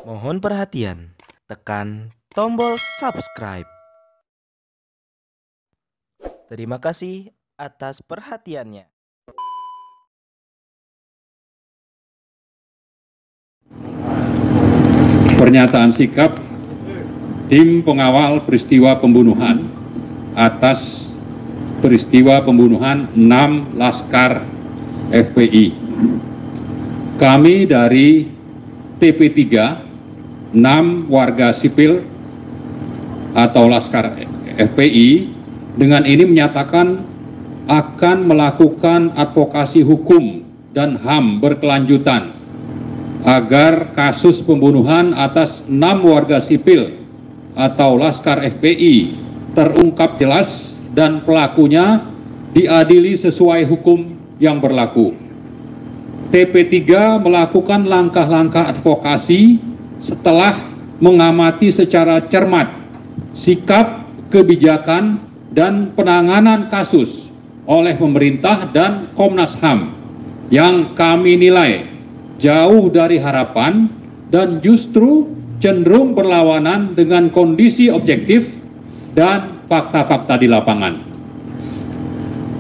Mohon perhatian, tekan tombol subscribe. Terima kasih atas perhatiannya. Pernyataan sikap tim pengawal peristiwa pembunuhan atas peristiwa pembunuhan 6 Laskar FPI. Kami dari TP3, 6 warga sipil atau Laskar FPI dengan ini menyatakan akan melakukan advokasi hukum dan HAM berkelanjutan agar kasus pembunuhan atas 6 warga sipil atau Laskar FPI terungkap jelas dan pelakunya diadili sesuai hukum yang berlaku. TP3 melakukan langkah-langkah advokasi setelah mengamati secara cermat sikap, kebijakan, dan penanganan kasus oleh pemerintah dan Komnas HAM yang kami nilai jauh dari harapan dan justru cenderung berlawanan dengan kondisi objektif dan fakta-fakta di lapangan.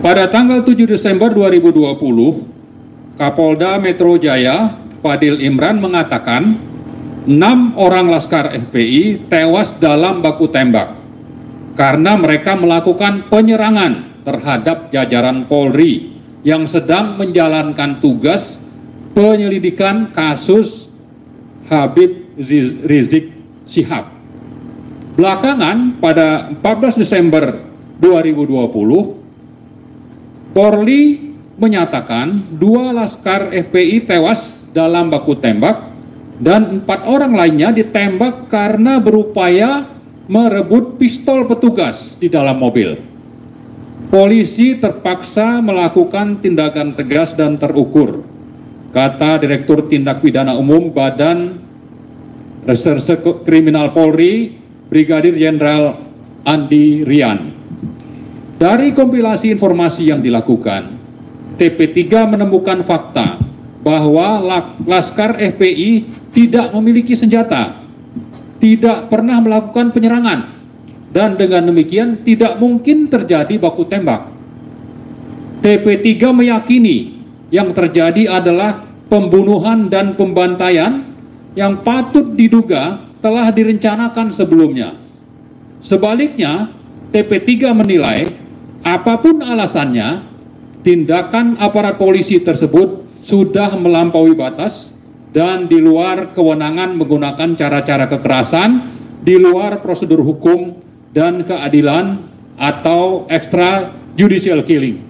Pada tanggal 7 Desember 2020, Kapolda Metro Jaya Fadil Imran mengatakan 6 orang Laskar FPI tewas dalam baku tembak karena mereka melakukan penyerangan terhadap jajaran Polri yang sedang menjalankan tugas penyelidikan kasus Habib Rizik Syihab. Belakangan pada 14 Desember 2020, Polri menyatakan 2 Laskar FPI tewas dalam baku tembak dan 4 orang lainnya ditembak karena berupaya merebut pistol petugas di dalam mobil. Polisi terpaksa melakukan tindakan tegas dan terukur, kata Direktur Tindak Pidana Umum Badan Reserse Kriminal Polri, Brigadir Jenderal Andi Rian. Dari kompilasi informasi yang dilakukan, TP3 menemukan fakta bahwa Laskar FPI tidak memiliki senjata, tidak pernah melakukan penyerangan, dan dengan demikian tidak mungkin terjadi baku tembak. TP3 meyakini yang terjadi adalah pembunuhan dan pembantaian yang patut diduga telah direncanakan sebelumnya. Sebaliknya, TP3 menilai apapun alasannya, tindakan aparat polisi tersebut sudah melampaui batas dan di luar kewenangan menggunakan cara-cara kekerasan, di luar prosedur hukum dan keadilan atau extrajudicial killing.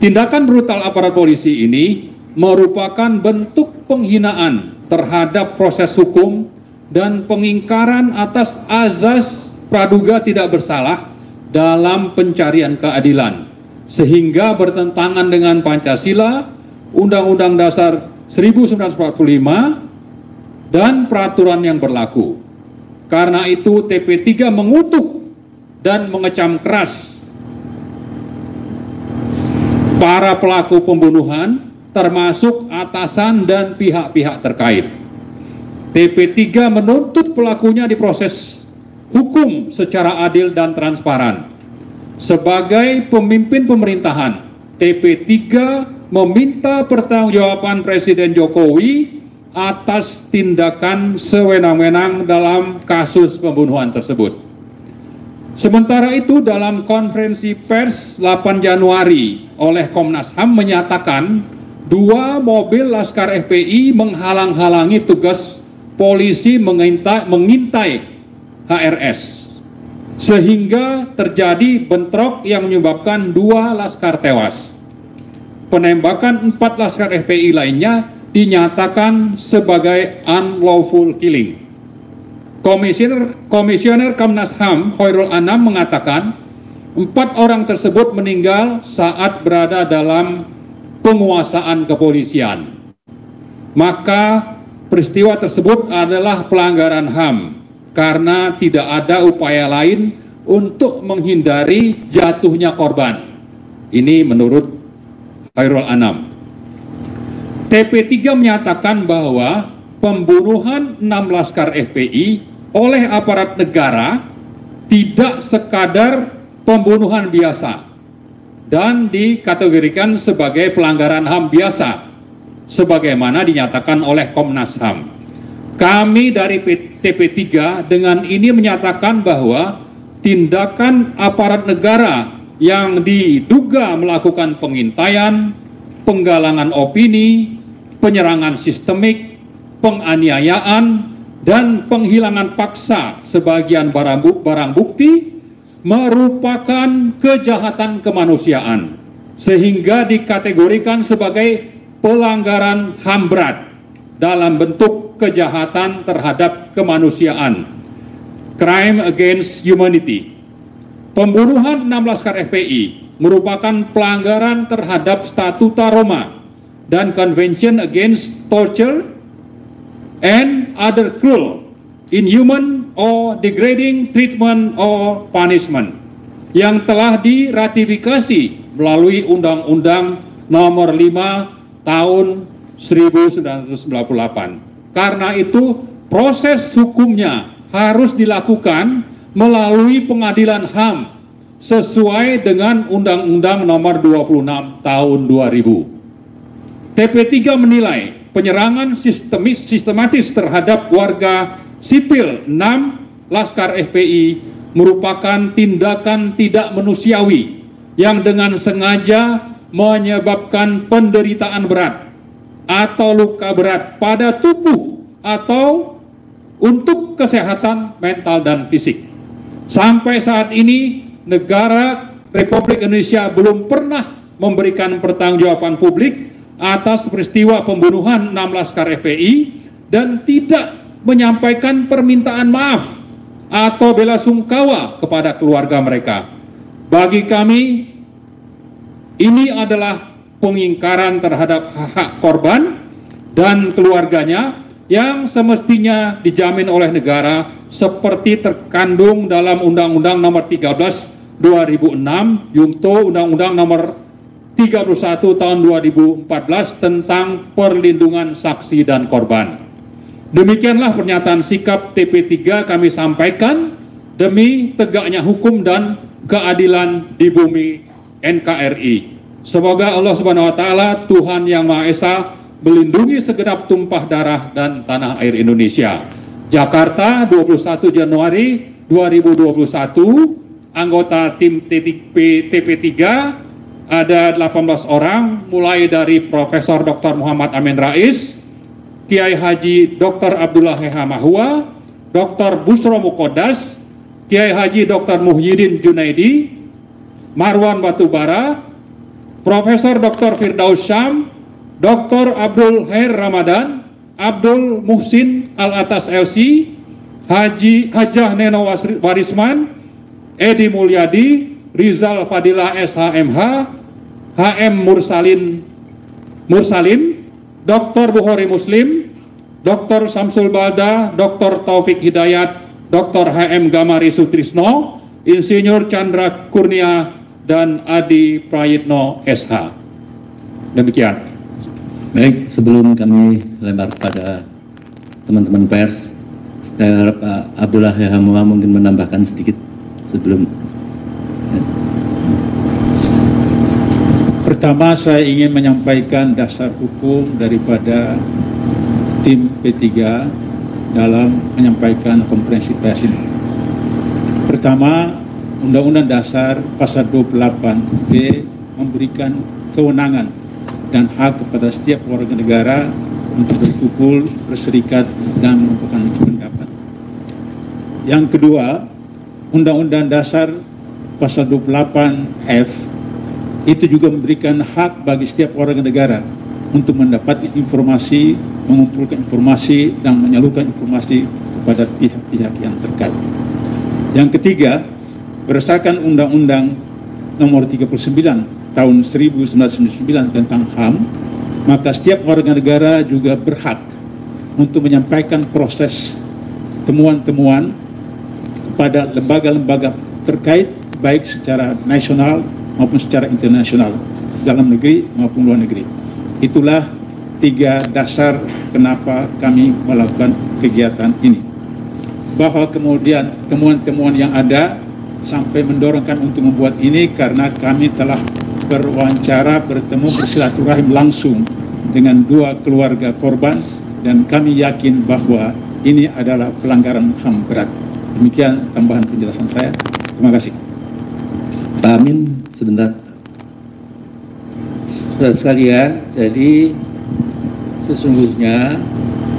Tindakan brutal aparat polisi ini merupakan bentuk penghinaan terhadap proses hukum dan pengingkaran atas azas praduga tidak bersalah dalam pencarian keadilan, sehingga bertentangan dengan Pancasila, Undang-Undang Dasar 1945, dan peraturan yang berlaku. Karena itu TP3 mengutuk dan mengecam keras para pelaku pembunuhan, termasuk atasan dan pihak-pihak terkait. TP3 menuntut pelakunya diproses hukum secara adil dan transparan. Sebagai pemimpin pemerintahan, TP3 meminta pertanggungjawaban Presiden Jokowi atas tindakan sewenang-wenang dalam kasus pembunuhan tersebut. Sementara itu, dalam konferensi pers 8 Januari oleh Komnas HAM menyatakan 2 mobil Laskar FPI menghalang-halangi tugas polisi mengintai HRS, sehingga terjadi bentrok yang menyebabkan 2 Laskar tewas. Penembakan 4 Laskar FPI lainnya dinyatakan sebagai unlawful killing. Komisioner Komnas HAM Khairul Anam mengatakan 4 orang tersebut meninggal saat berada dalam penguasaan kepolisian. Maka peristiwa tersebut adalah pelanggaran HAM karena tidak ada upaya lain untuk menghindari jatuhnya korban. Ini menurut Khairul Anam. TP3 menyatakan bahwa pembunuhan 6 laskar FPI oleh aparat negara tidak sekadar pembunuhan biasa dan dikategorikan sebagai pelanggaran HAM biasa sebagaimana dinyatakan oleh Komnas HAM. Kami dari TP3 dengan ini menyatakan bahwa tindakan aparat negara yang diduga melakukan pengintaian, penggalangan opini, penyerangan sistemik, penganiayaan, dan penghilangan paksa sebagian barang bukti merupakan kejahatan kemanusiaan sehingga dikategorikan sebagai pelanggaran HAM berat dalam bentuk kejahatan terhadap kemanusiaan, crime against humanity. Pembunuhan 6 laskar FPI merupakan pelanggaran terhadap Statuta Roma dan Convention Against Torture and other cruel, inhuman or degrading treatment or punishment yang telah diratifikasi melalui Undang-Undang Nomor 5 Tahun 1998. Karena itu proses hukumnya harus dilakukan melalui pengadilan HAM sesuai dengan Undang-Undang Nomor 26 Tahun 2000. TP3 menilai penyerangan sistematis terhadap warga sipil 6 laskar FPI merupakan tindakan tidak manusiawi yang dengan sengaja menyebabkan penderitaan berat atau luka berat pada tubuh atau untuk kesehatan mental dan fisik. Sampai saat ini negara Republik Indonesia belum pernah memberikan pertanggungjawaban publik atas peristiwa pembunuhan 6 laskar FPI dan tidak menyampaikan permintaan maaf atau bela sungkawa kepada keluarga mereka. Bagi kami, ini adalah pengingkaran terhadap hak korban dan keluarganya yang semestinya dijamin oleh negara seperti terkandung dalam Undang-Undang Nomor 13 2006, Yungto Undang-Undang Nomor 31 tahun 2014 tentang perlindungan saksi dan korban. Demikianlah pernyataan sikap TP3 kami sampaikan demi tegaknya hukum dan keadilan di bumi NKRI. Semoga Allah Subhanahu wa taala, Tuhan yang Maha Esa, melindungi segenap tumpah darah dan tanah air Indonesia. Jakarta, 21 Januari 2021, anggota tim TP3 ada 18 orang, mulai dari Profesor Dr. Muhammad Amin Rais, Kiai Haji Dr. Abdullah Heha Mahua, Dr. Busro Mukodas, Kiai Haji Dr. Muhyiddin Junaidi, Marwan Batubara, Profesor Dr. Firdaus Syam, Dr. Abdul Khair Ramadan, Abdul Muhsin Al-Atas LC, Hajah Neno Warisman, Edi Mulyadi, Rizal Fadilah SHMH, HM Mursalim, Dr. Bukhari Muslim, Dr. Samsul Balda, Dr. Taufik Hidayat, Dr. HM Gamari Sutrisno, Insinyur Chandra Kurnia, dan Adi Prayitno SH. Demikian. Baik, sebelum kami lempar pada teman-teman pers, saya Pak Abdullah Hehamua mungkin menambahkan sedikit sebelum. Pertama, saya ingin menyampaikan dasar hukum daripada tim P3 dalam menyampaikan konferensi pers ini. Pertama, Undang-Undang Dasar Pasal 28B memberikan kewenangan dan hak kepada setiap warga negara untuk berkumpul, berserikat, dan mengumpulkan pendapat. Yang kedua, Undang-Undang Dasar Pasal 28F itu juga memberikan hak bagi setiap warga negara untuk mendapat informasi, mengumpulkan informasi, dan menyalurkan informasi kepada pihak-pihak yang terkait. Yang ketiga, berdasarkan Undang-Undang Nomor 39 Tahun 1999 tentang HAM, maka setiap warga negara juga berhak untuk menyampaikan proses temuan-temuan kepada lembaga-lembaga terkait, baik secara nasional maupun secara internasional, dalam negeri maupun luar negeri. Itulah tiga dasar kenapa kami melakukan kegiatan ini. Bahwa kemudian temuan-temuan yang ada sampai mendorongkan untuk membuat ini karena kami telah berwawancara, bertemu, bersilaturahim langsung dengan dua keluarga korban, dan kami yakin bahwa ini adalah pelanggaran HAM berat. Demikian tambahan penjelasan saya. Terima kasih. Pak Amin, sebentar. Saudara sekalian, jadi sesungguhnya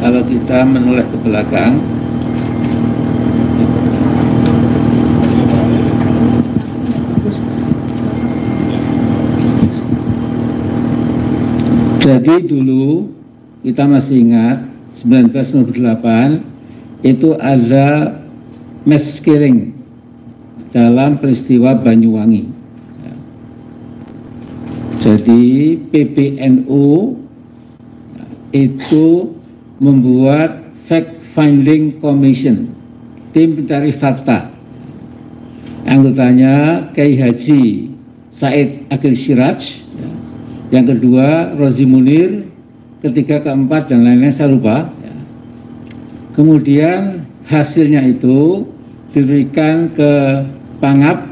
kalau kita menoleh ke belakang, jadi dulu kita masih ingat 1998 itu ada mass killing dalam peristiwa Banyuwangi. Jadi PBNU itu membuat fact finding commission, tim pencari fakta. Anggotanya Kiai Haji Said Akil Siraj, yang kedua Rozi Munir, ketiga, keempat, dan lain-lain saya lupa. Kemudian hasilnya itu diberikan ke Pangap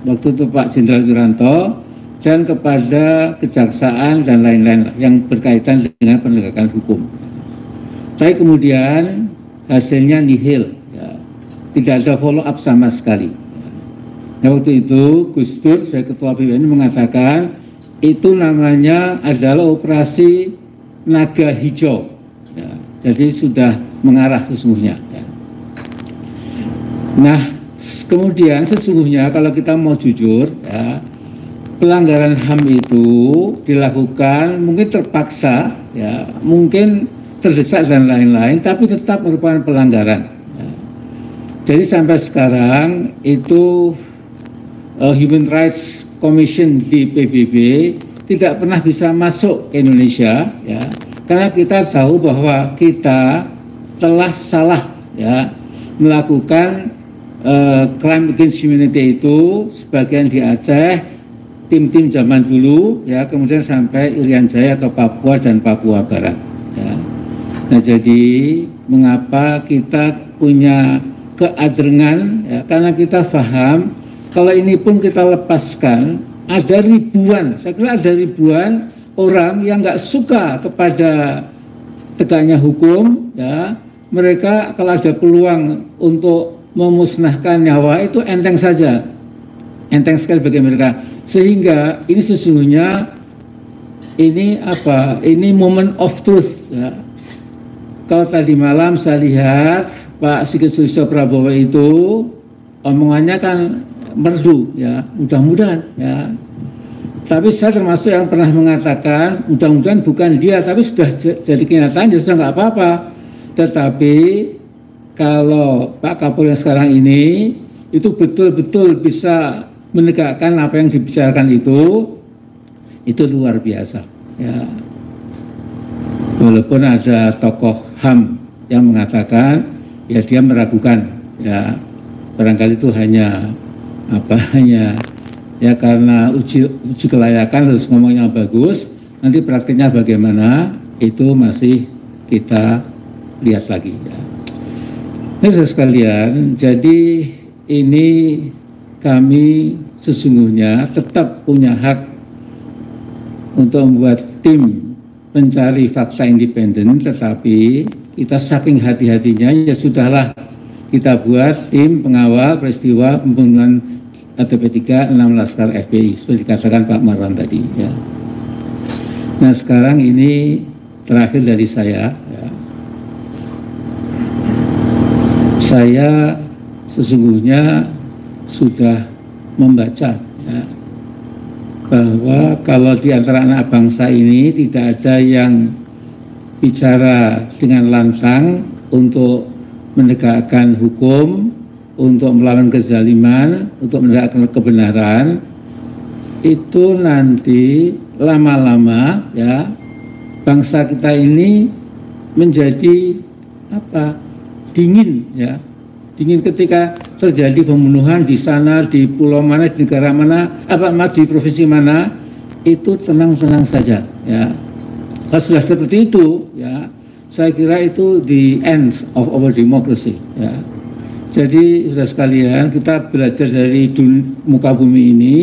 waktu itu Pak Jenderal Wiranto, dan kepada kejaksaan dan lain-lain yang berkaitan dengan penegakan hukum. Tapi kemudian hasilnya nihil, ya. Tidak ada follow up sama sekali. Nah, waktu itu Gus Dur sebagai ketua PBNU mengatakan itu namanya adalah operasi naga hijau, ya. Jadi sudah mengarah sesungguhnya, ya. Nah, kemudian sesungguhnya kalau kita mau jujur, ya, pelanggaran HAM itu dilakukan mungkin terpaksa, ya, mungkin terdesak dan lain-lain, tapi tetap merupakan pelanggaran. Ya. Jadi sampai sekarang itu Human Rights Commission di PBB tidak pernah bisa masuk ke Indonesia, ya, karena kita tahu bahwa kita telah salah, ya, melakukan crime against humanity itu sebagian di Aceh, tim-tim zaman dulu, ya, kemudian sampai Irian Jaya atau Papua dan Papua Barat, ya. Nah, jadi mengapa kita punya keadrengan, ya, karena kita paham kalau ini pun kita lepaskan, ada ribuan, saya kira ada ribuan orang yang nggak suka kepada tegaknya hukum, ya, mereka kalau ada peluang untuk memusnahkan nyawa itu enteng saja, enteng sekali bagi mereka. Sehingga ini sesungguhnya ini apa? Ini moment of truth, ya. Kalau tadi malam saya lihat Pak Sigit Sulisyo Prabowo itu omongannya kan merdu, ya, mudah-mudahan, ya. Tapi saya termasuk yang pernah mengatakan mudah-mudahan bukan dia, tapi sudah jadi kenyataan, ya sudah nggak apa-apa. Tetapi kalau Pak Kapolri yang sekarang ini itu betul-betul bisa menegakkan apa yang dibicarakan itu luar biasa, ya. Walaupun ada tokoh HAM yang mengatakan ya dia meragukan, ya, barangkali itu hanya ya karena uji kelayakan harus ngomong yang bagus, nanti praktiknya bagaimana itu masih kita lihat lagi, ya. Ini saudara sekalian, jadi ini kami sesungguhnya tetap punya hak untuk membuat tim pencari fakta independen, tetapi kita saking hati-hatinya ya sudahlah kita buat tim pengawal peristiwa pembunuhan ATP3 6 Laskar FPI seperti dikatakan Pak Marwan tadi, ya. Nah, sekarang ini terakhir dari saya, ya. Saya sesungguhnya sudah membaca, ya, bahwa kalau di antara anak bangsa ini tidak ada yang bicara dengan lantang untuk menegakkan hukum, untuk melawan kezaliman, untuk menegakkan kebenaran, itu nanti lama-lama, ya, bangsa kita ini menjadi dingin, ya, dingin ketika terjadi pembunuhan di sana, di pulau mana, di negara mana, di provinsi mana, itu tenang-tenang saja, ya. Kalau sudah seperti itu, ya, saya kira itu the end of our democracy, ya. Jadi sudah sekalian, kita belajar dari muka bumi ini,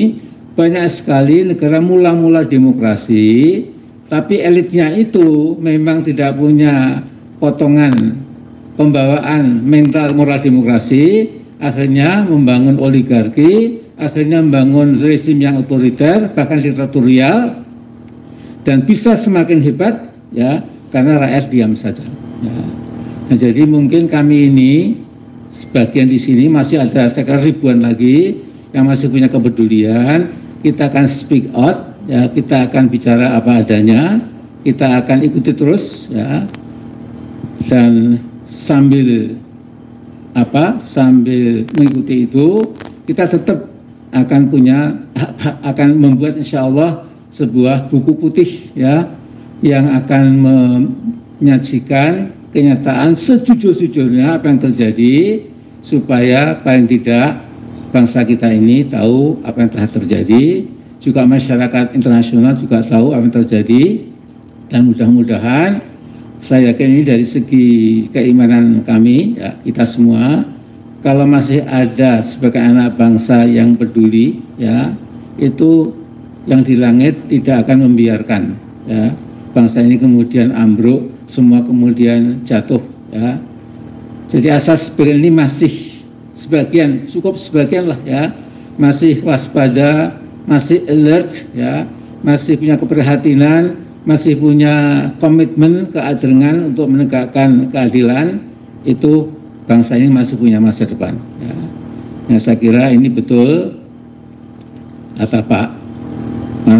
banyak sekali negara mula-mula demokrasi, tapi elitnya itu memang tidak punya potongan pembawaan mental moral demokrasi, akhirnya membangun oligarki, akhirnya membangun rezim yang otoriter, bahkan diktatorial, dan bisa semakin hebat, ya, karena rakyat diam saja. Ya. Nah, jadi mungkin kami ini sebagian di sini masih ada sekitar ribuan lagi yang masih punya kepedulian. Kita akan speak out, ya, kita akan bicara apa adanya, kita akan ikuti terus, ya, dan sambil mengikuti itu, kita tetap akan membuat insya Allah sebuah buku putih, ya, yang akan menyajikan kenyataan sejujur-jujurnya apa yang terjadi, supaya paling tidak bangsa kita ini tahu apa yang telah terjadi, juga masyarakat internasional juga tahu apa yang terjadi, dan mudah-mudahan saya yakin ini dari segi keimanan kami, ya, kita semua, kalau masih ada sebagai anak bangsa yang peduli, ya, itu yang di langit tidak akan membiarkan, ya, bangsa ini kemudian ambruk, semua kemudian jatuh, ya. Jadi asas ini masih sebagian, cukup sebagian lah, ya, masih waspada, masih alert, ya, masih punya keprihatinan, masih punya komitmen keadilan untuk menegakkan keadilan, itu bangsa ini masih punya masa depan, ya. Nah, saya kira ini betul kata Pak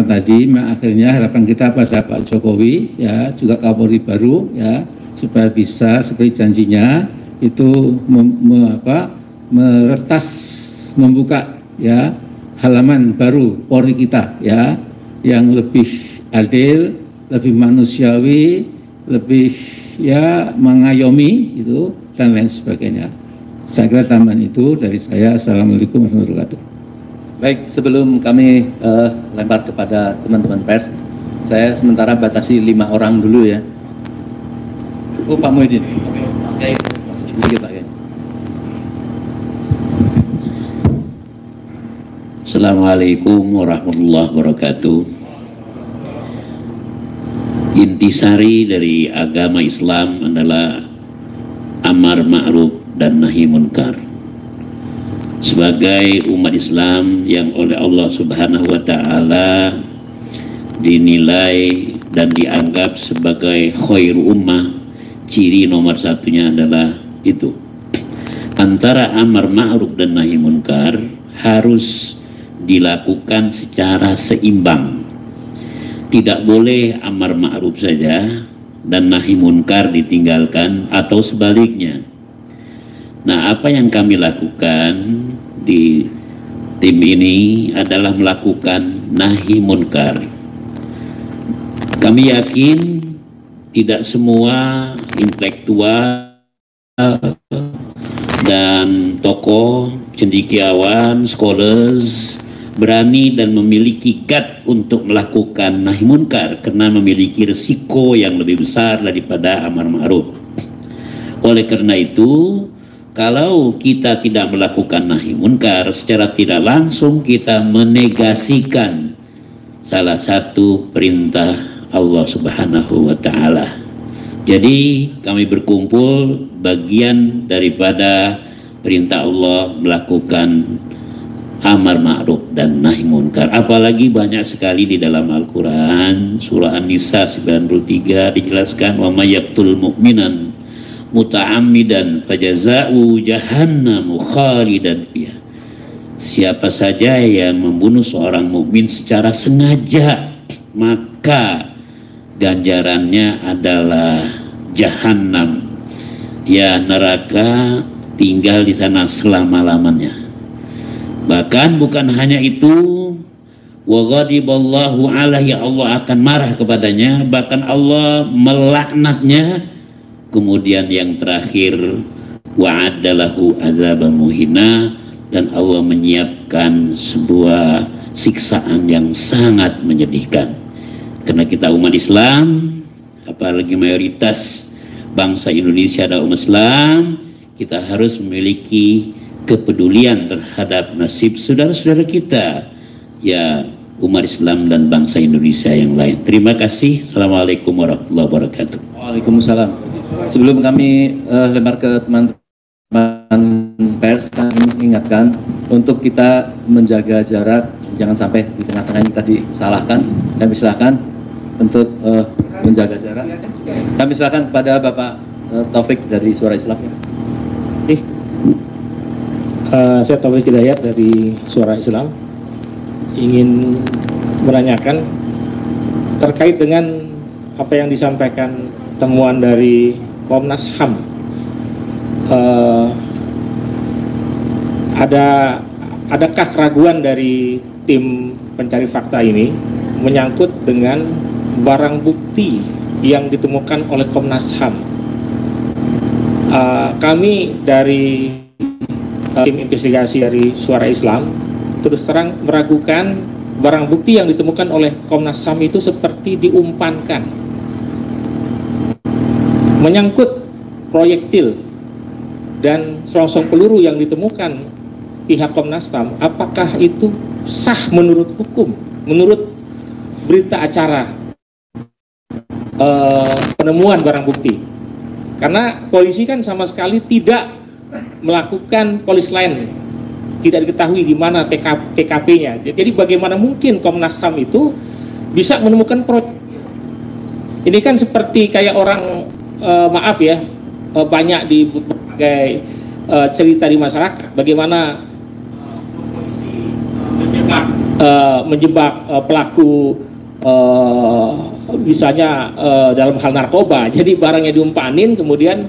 tadi, akhirnya harapan kita pada Pak Jokowi, ya, juga Kapolri baru, ya, supaya bisa seperti janjinya itu meretas, membuka, ya, halaman baru Polri kita, ya, yang lebih adil, lebih manusiawi, lebih, ya, mengayomi itu dan lain sebagainya. Saya kira tambahan itu dari saya. Assalamualaikum warahmatullahi wabarakatuh. Baik, sebelum kami lempar kepada teman-teman pers, saya sementara batasi 5 orang dulu, ya. Oh, Pak Muhyiddin. Oke, sedikit Pak, ya. Assalamualaikum warahmatullahi wabarakatuh. Intisari dari agama Islam adalah amar ma'ruf dan nahi munkar. Sebagai umat Islam yang oleh Allah Subhanahu wa Ta'ala dinilai dan dianggap sebagai khairu ummah, ciri nomor satunya adalah itu. Antara amar ma'ruf dan nahi munkar harus dilakukan secara seimbang. Tidak boleh amar ma'ruf saja dan nahi munkar ditinggalkan, atau sebaliknya. Nah, apa yang kami lakukan di tim ini adalah melakukan nahi munkar. Kami yakin tidak semua intelektual dan tokoh, cendekiawan, scholars berani dan memiliki gat untuk melakukan nahi munkar karena memiliki risiko yang lebih besar daripada amar ma'ruf. Oleh karena itu, kalau kita tidak melakukan nahi munkar, secara tidak langsung kita menegasikan salah satu perintah Allah Subhanahu wa Ta'ala. Jadi kami berkumpul bagian daripada perintah Allah melakukan amar ma'ruf dan nahi munkar. Apalagi banyak sekali di dalam Al-Quran, surah An-Nisa 93 dijelaskan, wa may yaqtul mu'minan muta'ammidan fajaza'u jahannamu khalidan fiha. Siapa saja yang membunuh seorang mukmin secara sengaja, maka ganjarannya adalah jahanam, ya, neraka, tinggal di sana selama-lamanya. Bahkan bukan hanya itu, wa ghadiballahu alaihi, Allah akan marah kepadanya, bahkan Allah melaknatnya. Kemudian yang terakhir, wa'addalahu azaban muhina, dan Allah menyiapkan sebuah siksaan yang sangat menyedihkan. Karena kita umat Islam, apalagi mayoritas bangsa Indonesia dan umat Islam, kita harus memiliki kepedulian terhadap nasib saudara-saudara kita, ya umat Islam dan bangsa Indonesia yang lain. Terima kasih. Assalamualaikum warahmatullahi wabarakatuh. Waalaikumsalam. Sebelum kami lempar ke teman-teman pers, kami mengingatkan untuk kita menjaga jarak, jangan sampai di tengah-tengah ini tadi salahkan. Kami silakan untuk menjaga jarak. Kami silakan kepada Bapak Taufik dari Suara Islam. Saya Taufik Hidayat dari Suara Islam, ingin menanyakan terkait dengan apa yang disampaikan temuan dari Komnas HAM. Adakah keraguan dari tim pencari fakta ini menyangkut dengan barang bukti yang ditemukan oleh Komnas HAM? Kami dari tim investigasi dari Suara Islam terus terang meragukan barang bukti yang ditemukan oleh Komnas HAM itu seperti diumpankan, menyangkut proyektil dan selongsong peluru yang ditemukan pihak Komnas HAM. Apakah itu sah menurut hukum, menurut berita acara penemuan barang bukti? Karena polisi kan sama sekali tidak melakukan polis lain, tidak diketahui di mana TKP-nya. Jadi bagaimana mungkin Komnas HAM itu bisa menemukan ini kan seperti kayak orang maaf ya, banyak di berbagai cerita di masyarakat bagaimana polisi menjebak pelaku misalnya dalam hal narkoba. Jadi barangnya diumpanin, kemudian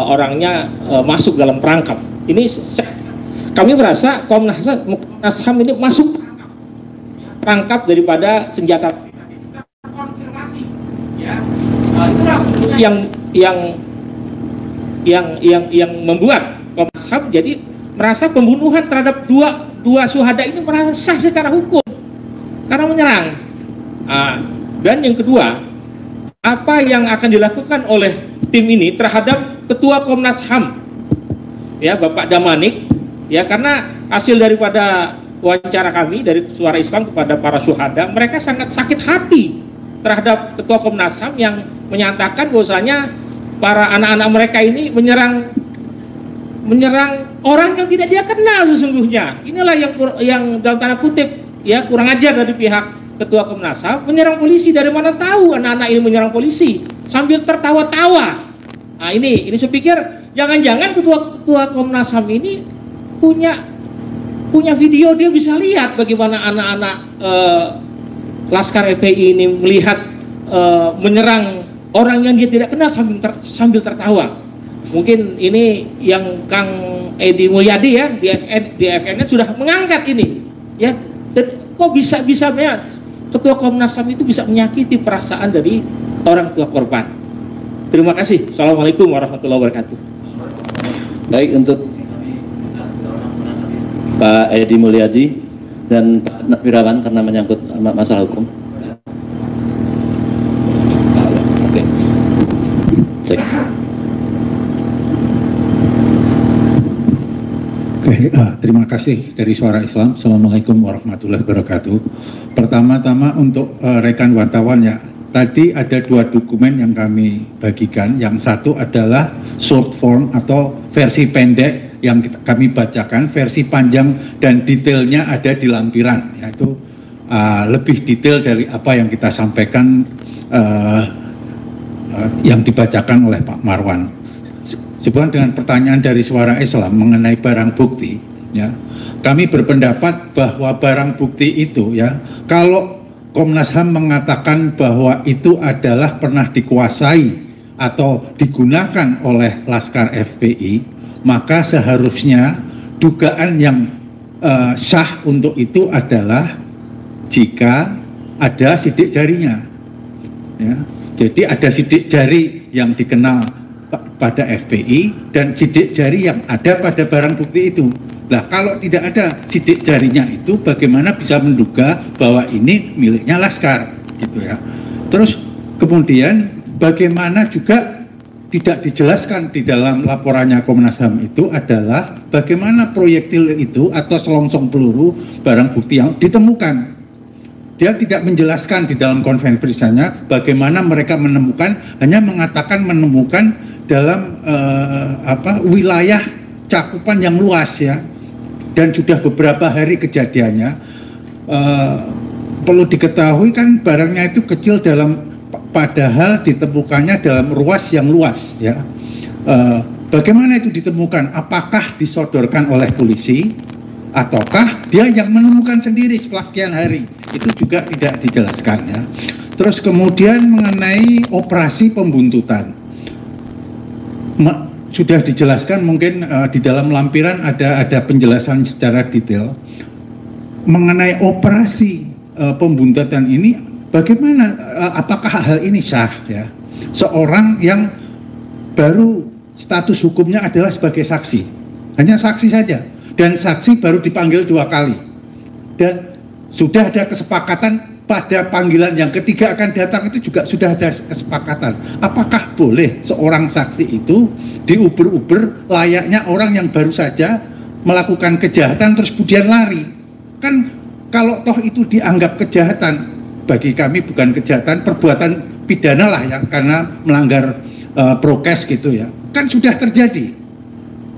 orangnya masuk dalam perangkap. Ini kami merasa Komnas HAM ini masuk perangkap daripada senjata. Konfirmasi, ya, yang membuat Komnas HAM jadi merasa pembunuhan terhadap dua syuhada ini merasa sah secara hukum karena menyerang. Dan yang kedua, apa yang akan dilakukan oleh tim ini terhadap Ketua Komnas HAM, ya Bapak Damanik, ya, karena hasil daripada wawancara kami dari Suara Islam kepada para syuhada, mereka sangat sakit hati terhadap Ketua Komnas HAM yang menyatakan bahwasanya para anak-anak mereka ini menyerang orang yang tidak dia kenal sesungguhnya. Inilah yang dalam tanda kutip ya kurang ajar dari pihak Ketua Komnas HAM, menyerang polisi. Dari mana tahu anak-anak ini menyerang polisi sambil tertawa-tawa. Nah, ini saya pikir jangan-jangan Ketua Komnas HAM ini punya video, dia bisa lihat bagaimana anak-anak Laskar FPI ini melihat menyerang orang yang dia tidak kenal sambil tertawa. Mungkin ini yang Kang Edi Mulyadi ya di FN sudah mengangkat ini ya. Dan kok bisa ya Ketua Komnas HAM itu bisa menyakiti perasaan dari orang tua korban. Terima kasih. Assalamualaikum warahmatullahi wabarakatuh. Baik, untuk Pak Edi Mulyadi dan Pak Wirawan karena menyangkut masalah hukum. Terima kasih dari Suara Islam. Assalamualaikum warahmatullahi wabarakatuh. Pertama-tama untuk rekan wartawan ya, tadi ada dua dokumen yang kami bagikan. Yang satu adalah short form atau versi pendek yang kami bacakan, versi panjang dan detailnya ada di lampiran, yaitu lebih detail dari apa yang kita sampaikan yang dibacakan oleh Pak Marwan. Sebenarnya dengan pertanyaan dari Suara Islam mengenai barang bukti, ya, kami berpendapat bahwa barang bukti itu, ya, kalau Komnas HAM mengatakan bahwa itu adalah pernah dikuasai atau digunakan oleh Laskar FPI, maka seharusnya dugaan yang sah untuk itu adalah jika ada sidik jarinya, ya. Jadi ada sidik jari yang dikenal pada FPI dan sidik jari yang ada pada barang bukti itu. Nah, kalau tidak ada sidik jarinya itu, bagaimana bisa menduga bahwa ini miliknya Laskar, gitu ya. Terus kemudian bagaimana juga tidak dijelaskan di dalam laporannya Komnas HAM itu adalah bagaimana proyektil itu atau selongsong peluru barang bukti yang ditemukan. Dia tidak menjelaskan di dalam konferensi persnya bagaimana mereka menemukan, hanya mengatakan menemukan dalam wilayah cakupan yang luas ya, dan sudah beberapa hari kejadiannya. Perlu diketahui kan barangnya itu kecil padahal ditemukannya dalam ruas yang luas ya. Bagaimana itu ditemukan? Apakah disodorkan oleh polisi ataukah dia yang menemukan sendiri setelah sekian hari? Itu juga tidak dijelaskan ya. Terus kemudian mengenai operasi pembuntutan, sudah dijelaskan mungkin di dalam lampiran ada penjelasan secara detail mengenai operasi pembuntutan ini. Bagaimana, apakah hal ini sah ya? Seorang yang baru status hukumnya adalah sebagai saksi, hanya saksi saja, dan saksi baru dipanggil 2 kali, dan sudah ada kesepakatan pada panggilan yang ketiga akan datang itu juga sudah ada kesepakatan. Apakah boleh seorang saksi itu diuber-uber layaknya orang yang baru saja melakukan kejahatan terus kemudian lari? Kan kalau toh itu dianggap kejahatan, bagi kami bukan kejahatan, perbuatan pidana lah ya, karena melanggar prokes gitu ya, kan sudah terjadi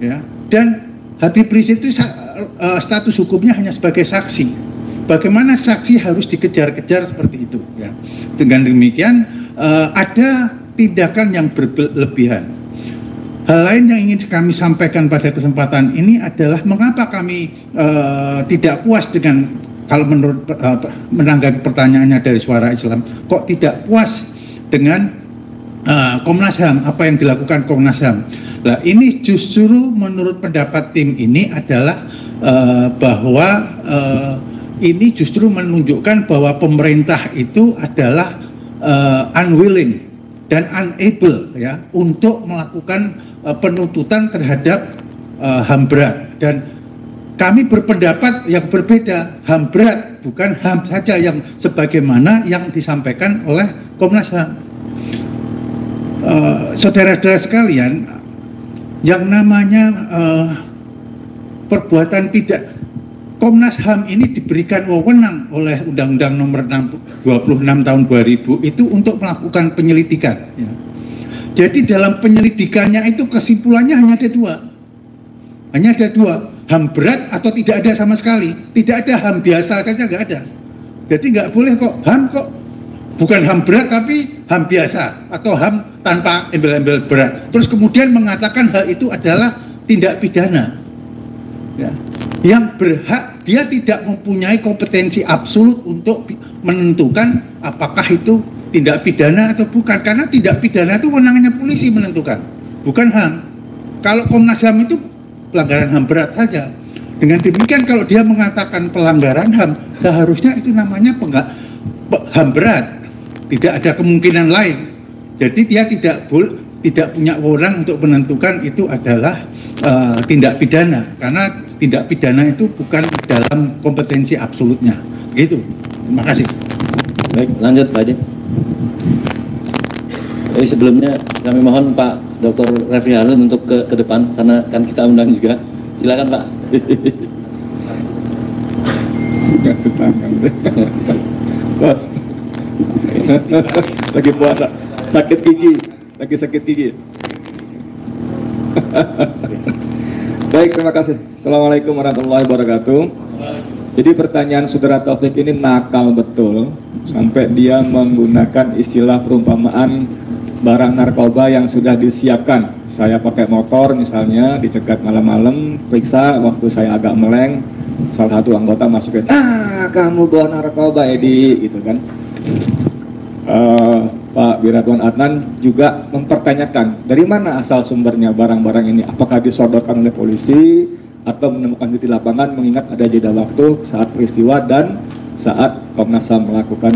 ya. Dan Habib Rizik itu status hukumnya hanya sebagai saksi. Bagaimana saksi harus dikejar-kejar seperti itu ya. Dengan demikian ada tindakan yang berlebihan. Hal lain yang ingin kami sampaikan pada kesempatan ini adalah mengapa kami tidak puas dengan, kalau menurut menanggapi pertanyaannya dari Suara Islam, kok tidak puas dengan Komnas HAM, apa yang dilakukan Komnas HAM. Nah, ini justru menurut pendapat tim ini adalah bahwa ini justru menunjukkan bahwa pemerintah itu adalah unwilling dan unable ya untuk melakukan penuntutan terhadap HAM berat. Dan kami berpendapat yang berbeda, HAM berat bukan HAM saja yang sebagaimana yang disampaikan oleh Komnas HAM. Saudara-saudara sekalian, yang namanya perbuatan pidana, Komnas HAM ini diberikan wewenang oleh Undang-Undang Nomor 26 Tahun 2000 itu untuk melakukan penyelidikan ya. Jadi dalam penyelidikannya itu kesimpulannya hanya ada dua, HAM berat atau tidak ada sama sekali. Tidak ada HAM biasa saja, nggak ada. Jadi nggak boleh kok HAM kok bukan HAM berat tapi HAM biasa atau HAM tanpa embel-embel berat. Terus kemudian mengatakan hal itu adalah tindak pidana. Ya. Yang berhak, dia tidak mempunyai kompetensi absolut untuk menentukan apakah itu tindak pidana atau bukan, karena tindak pidana itu wewenangnya polisi menentukan, bukan HAM. Kalau Komnas HAM itu pelanggaran HAM berat saja. Dengan demikian kalau dia mengatakan pelanggaran HAM, seharusnya itu namanya HAM berat, tidak ada kemungkinan lain. Jadi dia tidak punya wewenang untuk menentukan itu adalah tindak pidana, karena tindak pidana itu bukan dalam kompetensi absolutnya. Begitu. Terima kasih. Baik, lanjut Pak Haji. Jadi sebelumnya kami mohon Pak Dr. Refli Harun untuk ke depan, karena kan kita undang juga. Silakan Pak. Bos, lagi puasa, sakit gigi. Baik, terima kasih. Assalamualaikum warahmatullahi wabarakatuh. Jadi pertanyaan Saudara Taufik ini nakal betul, sampai dia menggunakan istilah perumpamaan barang narkoba yang sudah disiapkan. Saya pakai motor misalnya, dicegat malam-malam, periksa waktu saya agak meleng, salah satu anggota masukin, kamu bawa narkoba Edi, gitu kan. Pak Wiratwan Adnan juga mempertanyakan dari mana asal sumbernya barang-barang ini, apakah disodorkan oleh polisi atau menemukan di lapangan, mengingat ada jeda waktu saat peristiwa dan saat Komnas HAM melakukan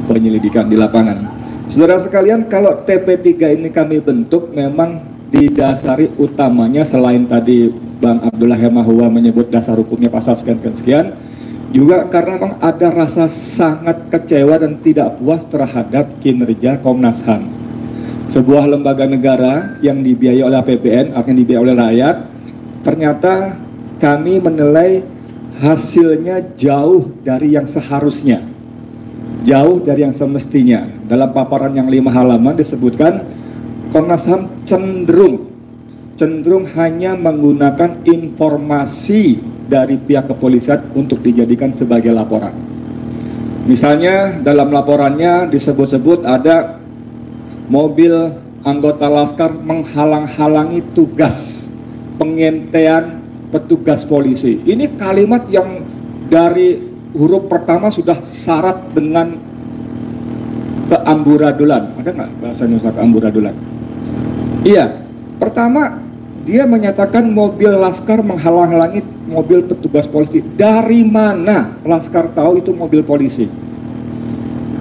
penyelidikan di lapangan. Saudara sekalian, kalau TP3 ini kami bentuk memang didasari utamanya, selain tadi Bang Abdullah Hemahua menyebut dasar hukumnya pasal sekian, juga karena memang ada rasa sangat kecewa dan tidak puas terhadap kinerja Komnas HAM. sebuah lembaga negara yang dibiayai oleh APBN, artinya dibiayai oleh rakyat, ternyata kami menilai hasilnya jauh dari yang seharusnya, jauh dari yang semestinya. Dalam paparan yang 5 halaman disebutkan Komnas HAM cenderung hanya menggunakan informasi dari pihak kepolisian untuk dijadikan sebagai laporan. Misalnya dalam laporannya disebut-sebut ada mobil anggota Laskar menghalang-halangi tugas pengintaian petugas polisi. Ini kalimat yang dari huruf pertama sudah syarat dengan keamburadulan. Ada nggak bahasa Indonesia keamburadulan? Iya, pertama dia menyatakan mobil Laskar menghalang-halangi mobil petugas polisi. Dari mana Laskar tahu itu mobil polisi?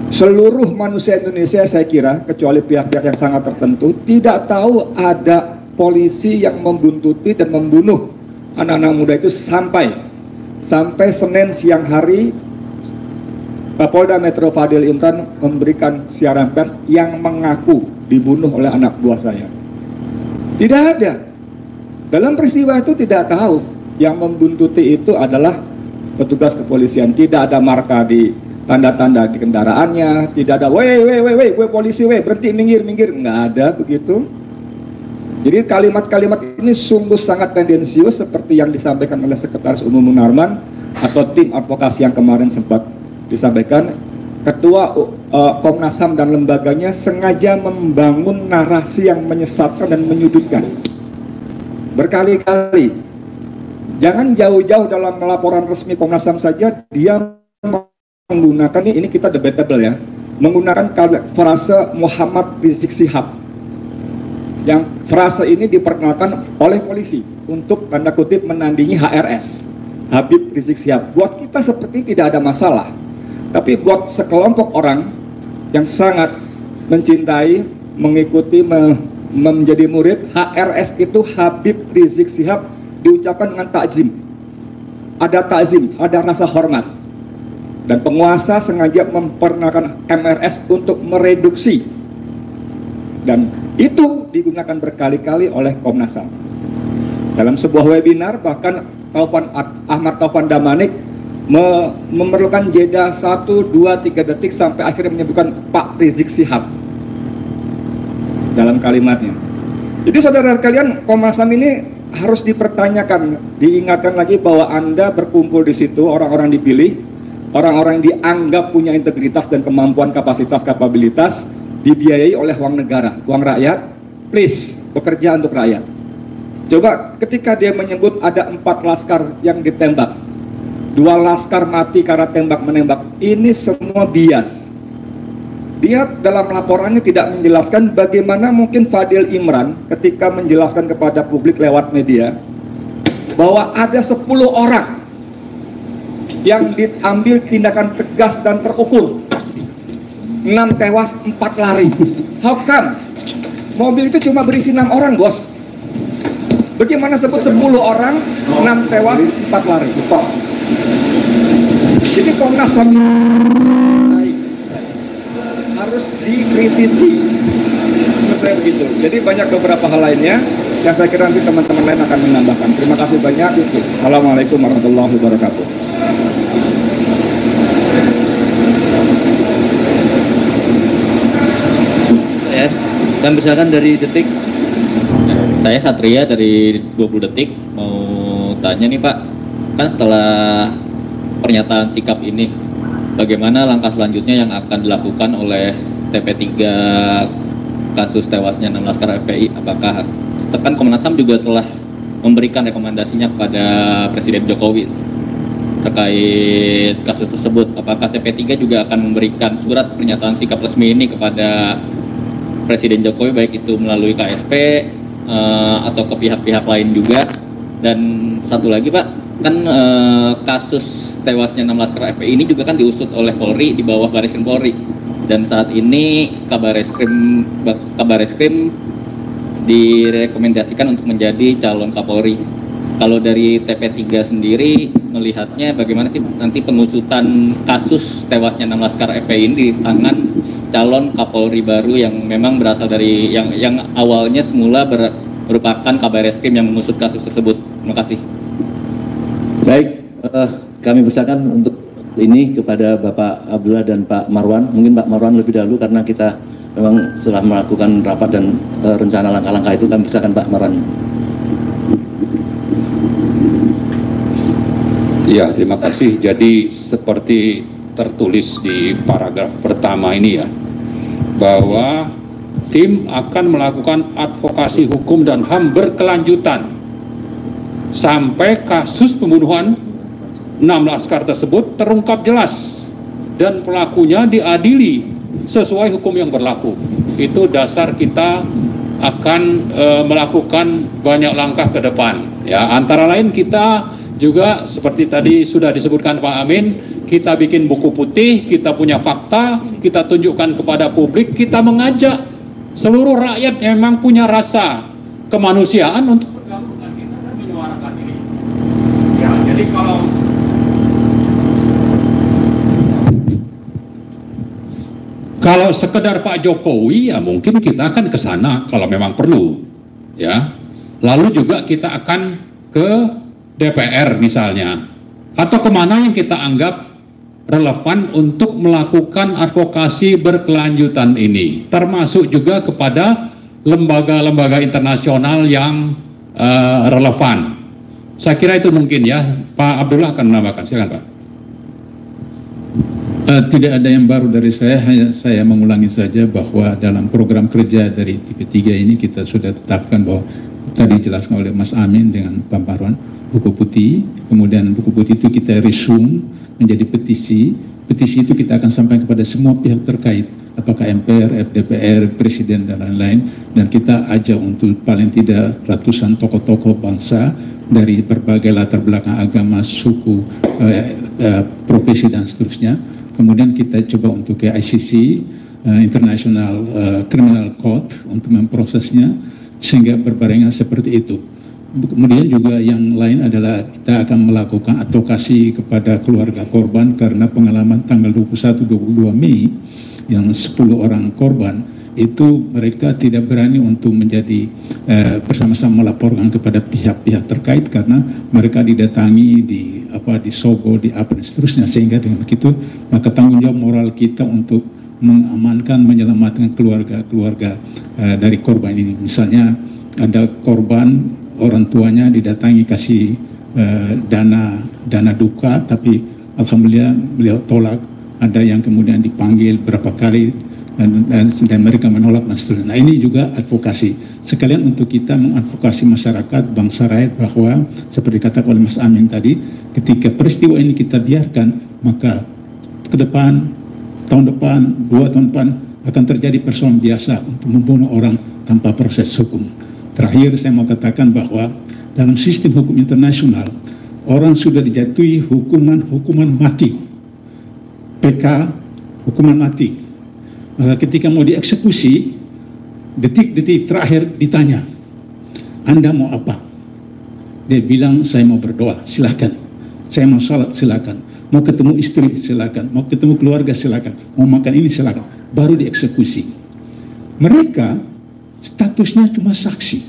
Seluruh manusia Indonesia saya kira, kecuali pihak-pihak yang sangat tertentu, tidak tahu ada polisi yang membuntuti dan membunuh anak-anak muda itu sampai Senin siang hari Kapolda Metro Fadil Imran memberikan siaran pers yang mengaku dibunuh oleh anak buah saya. Tidak ada. Dalam peristiwa itu tidak tahu yang membuntuti itu adalah petugas kepolisian. Tidak ada marka di tanda-tanda di kendaraannya, tidak ada weh polisi berhenti minggir, nggak ada begitu. Jadi kalimat-kalimat ini sungguh sangat tendensius seperti yang disampaikan oleh Sekretaris Umum Munarman atau tim advokasi yang kemarin sempat disampaikan. Ketua Komnas HAM dan lembaganya sengaja membangun narasi yang menyesatkan dan menyudutkan berkali-kali. Jangan jauh-jauh dalam laporan resmi Komnas HAM saja dia menggunakan, ini kita debatable ya, menggunakan frase Muhammad Rizik Syihab, yang frase ini diperkenalkan oleh polisi untuk tanda kutip menandingi HRS, Habib Rizik Syihab. Buat kita seperti tidak ada masalah, tapi buat sekelompok orang yang sangat mencintai, mengikuti, menjadi murid, HRS itu Habib Rizik Syihab diucapkan dengan takzim. Ada takzim, ada rasa hormat. Dan penguasa sengaja memperkenalkan MRS untuk mereduksi. Dan itu digunakan berkali-kali oleh Komnas HAM. Dalam sebuah webinar bahkan Ahmad Taufan Damanik memerlukan jeda 1, 2, 3 detik sampai akhirnya menyebutkan Pak Rizik Syihab dalam kalimatnya. Jadi saudara kalian, Komnas HAM ini harus dipertanyakan, diingatkan lagi bahwa Anda berkumpul di situ, orang-orang dipilih, orang-orang yang dianggap punya integritas dan kemampuan, kapasitas, kapabilitas, dibiayai oleh uang negara, uang rakyat. Please, bekerja untuk rakyat. Coba ketika dia menyebut ada 4 laskar yang ditembak, 2 laskar mati karena tembak-menembak, ini semua bias. Dia dalam laporannya tidak menjelaskan bagaimana mungkin Fadil Imran ketika menjelaskan kepada publik lewat media bahwa ada 10 orang yang diambil tindakan tegas dan terukur, 6 tewas, 4 lari. How come? Mobil itu cuma berisi 6 orang, bos. Bagaimana sebut 10 orang, 6 tewas, 4 lari? Jadi Komnas HAM harus dikritisi. Menurut saya begitu. Jadi banyak beberapa hal lainnya yang saya kira nanti teman-teman lain akan menambahkan. Terima kasih banyak. Assalamualaikum warahmatullahi wabarakatuh. Dan misalkan dari Detik, saya Satria dari 20 Detik mau tanya nih Pak, kan setelah pernyataan sikap ini, bagaimana langkah selanjutnya yang akan dilakukan oleh TP3 kasus tewasnya 6 laskar FPI? Apakah kan Komnas HAM juga telah memberikan rekomendasinya kepada Presiden Jokowi terkait kasus tersebut? Apakah TP3 juga akan memberikan surat pernyataan sikap resmi ini kepada Presiden Jokowi, baik itu melalui KSP atau ke pihak-pihak lain juga? Dan satu lagi Pak, kan kasus tewasnya 6 laskar FPI ini juga kan diusut oleh Polri di bawah Barreskrim Polri, dan saat ini Kabar Reskrim direkomendasikan untuk menjadi calon Kapolri. Kalau dari TP3 sendiri melihatnya bagaimana sih nanti pengusutan kasus tewasnya 6 Laskar FPI ini di tangan calon Kapolri baru yang memang berasal dari yang awalnya semula merupakan Kabar Reskrim yang mengusut kasus tersebut. Terima kasih. Baik, kami persilakan untuk ini kepada Bapak Abdullah dan Pak Marwan. Mungkin Pak Marwan lebih dahulu karena kita memang sudah melakukan rapat dan rencana langkah-langkah itu. Kami persilakan Pak Marwan. Ya, terima kasih. Jadi seperti tertulis di paragraf pertama ini ya, bahwa tim akan melakukan advokasi hukum dan HAM berkelanjutan sampai kasus pembunuhan 6 laskar tersebut terungkap jelas dan pelakunya diadili sesuai hukum yang berlaku. Itu dasar kita akan melakukan banyak langkah ke depan. Ya, antara lain kita juga seperti tadi sudah disebutkan Pak Amin, kita bikin buku putih, kita punya fakta, kita tunjukkan kepada publik, kita mengajak seluruh rakyat yang memang punya rasa kemanusiaan untuk bergabung dengan kita dan menyuarakan ini. Ya, jadi kalau sekedar Pak Jokowi, ya mungkin kita akan ke sana kalau memang perlu, ya. Lalu juga kita akan ke DPR misalnya, atau kemana yang kita anggap relevan untuk melakukan advokasi berkelanjutan ini, termasuk juga kepada lembaga-lembaga internasional yang relevan. Saya kira itu mungkin ya. Pak Abdullah akan menambahkan, silakan Pak. Tidak ada yang baru dari saya, hanya saya mengulangi saja bahwa dalam program kerja dari TV3 ini kita sudah tetapkan bahwa tadi dijelaskan oleh Mas Amin dengan Pak Marwan, buku putih, kemudian buku putih itu kita resume menjadi petisi itu kita akan sampaikan kepada semua pihak terkait, apakah MPR, DPR, Presiden, dan lain-lain, dan kita ajak untuk paling tidak ratusan tokoh-tokoh bangsa dari berbagai latar belakang agama, suku, profesi, dan seterusnya. Kemudian kita coba untuk ke ICC, International Criminal Court, untuk memprosesnya, sehingga berbarengan seperti itu. Kemudian juga yang lain adalah kita akan melakukan advokasi kepada keluarga korban karena pengalaman tanggal 21-22 Mei yang 10 orang korban itu mereka tidak berani untuk menjadi bersama-sama melaporkan kepada pihak-pihak terkait karena mereka didatangi di Sogo, di apa dan seterusnya, sehingga dengan begitu maka tanggung jawab moral kita untuk mengamankan, menyelamatkan keluarga-keluarga dari korban ini. Misalnya ada korban orang tuanya didatangi kasih dana duka, tapi alhamdulillah beliau tolak. Ada yang kemudian dipanggil berapa kali dan mereka menolak dan seterusnya. Nah, ini juga advokasi sekalian untuk kita mengadvokasi masyarakat, bangsa rakyat, bahwa seperti kata oleh Mas Amin tadi, ketika peristiwa ini kita biarkan, maka ke depan, tahun depan, 2 tahun depan akan terjadi persoalan biasa untuk membunuh orang tanpa proses hukum. Terakhir saya mau katakan bahwa dalam sistem hukum internasional orang sudah dijatuhi hukuman mati, PK, hukuman mati. Maka ketika mau dieksekusi, detik-detik terakhir ditanya, Anda mau apa? Dia bilang, saya mau berdoa, silakan. Saya mau salat, silakan. Mau ketemu istri, silakan. Mau ketemu keluarga, silakan. Mau makan ini, silakan. Baru dieksekusi. Mereka statusnya cuma saksi,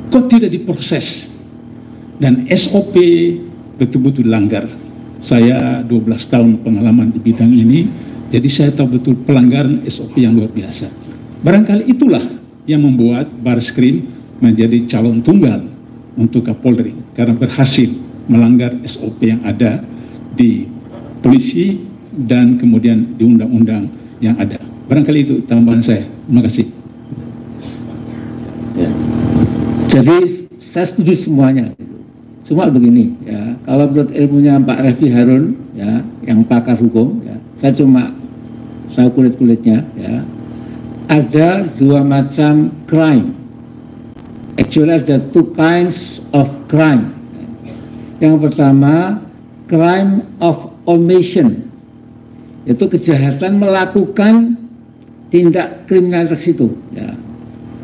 kok tidak diproses, dan SOP betul-betul langgar. Saya 12 tahun pengalaman di bidang ini, jadi saya tahu betul pelanggaran SOP yang luar biasa. Barangkali itulah yang membuat Barreskrim menjadi calon tunggal untuk Kapolri, karena berhasil melanggar SOP yang ada di polisi dan kemudian di undang-undang yang ada. Barangkali itu tambahan saya. Terima kasih. Ya. Jadi saya setuju semuanya. Cuma begini ya, kalau menurut ilmunya Pak Refdy Harun ya, yang pakar hukum ya, saya kulit-kulitnya ya, ada 2 macam crime. Actually ada 2 kinds of crime. Yang pertama crime of omission, yaitu kejahatan melakukan tindak kriminalitas itu ya.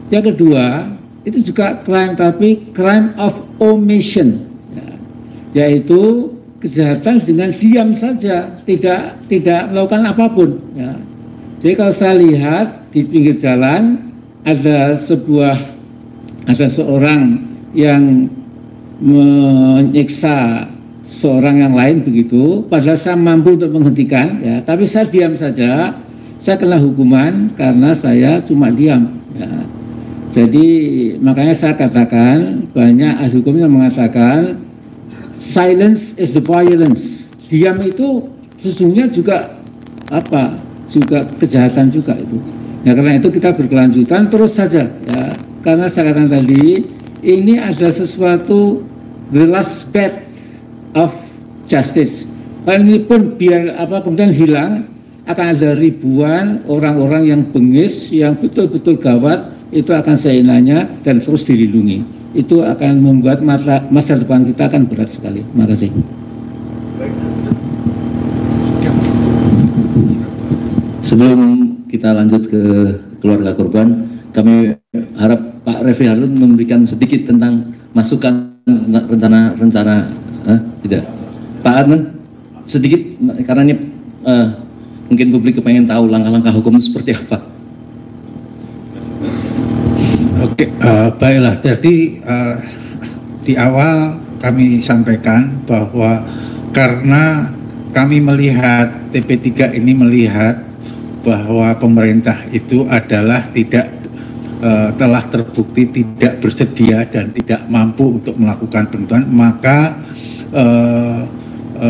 Yang kedua, itu juga crime, tapi crime of omission, ya, yaitu kejahatan dengan diam saja, tidak melakukan apapun. Ya. Jadi kalau saya lihat di pinggir jalan ada seorang yang menyiksa seorang yang lain begitu, padahal saya mampu untuk menghentikan, ya, tapi saya diam saja, saya kena hukuman karena saya cuma diam. Ya. Jadi makanya saya katakan, banyak ahli hukum yang mengatakan silence is the violence. Diam itu sesungguhnya juga juga kejahatan juga itu. Ya, karena itu kita berkelanjutan terus saja, ya. Karena saya katakan tadi, ini ada sesuatu the last bed of justice. Kalau ini pun biar kemudian hilang, akan ada ribuan orang-orang yang bengis, yang betul-betul gawat, itu akan seenaknya dan terus dilindungi. Itu akan membuat masa depan kita akan berat sekali. Terima kasih. Sebelum kita lanjut ke keluarga korban, kami harap Pak Refli Harun memberikan sedikit tentang masukan rencana tidak. Pak Arman, sedikit karena ini mungkin publik kepengen tahu langkah-langkah hukum seperti apa. Oke, baiklah. Jadi di awal kami sampaikan bahwa karena kami melihat TP3 ini melihat bahwa pemerintah itu adalah telah terbukti tidak bersedia dan tidak mampu untuk melakukan penuntutan, maka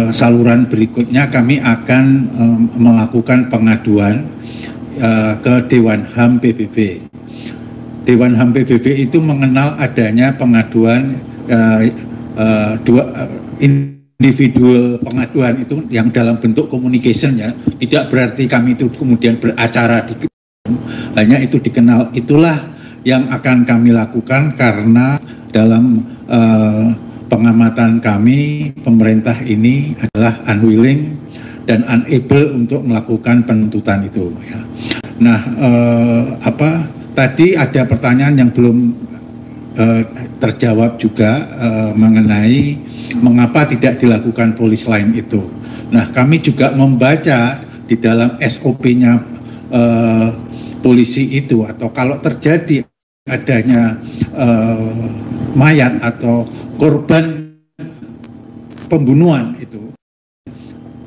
saluran berikutnya kami akan melakukan pengaduan ke Dewan HAM PBB. Dewan HAM PBB itu mengenal adanya pengaduan individual pengaduan itu yang dalam bentuk communication, ya, tidak berarti kami itu kemudian beracara di hanya itu dikenal. Itulah yang akan kami lakukan karena dalam pengamatan kami pemerintah ini adalah unwilling dan unable untuk melakukan penuntutan itu, ya. Nah, tadi ada pertanyaan yang belum terjawab juga mengenai mengapa tidak dilakukan polis lain itu. Nah, kami juga membaca di dalam SOP-nya polisi itu, atau kalau terjadi adanya mayat atau korban pembunuhan itu,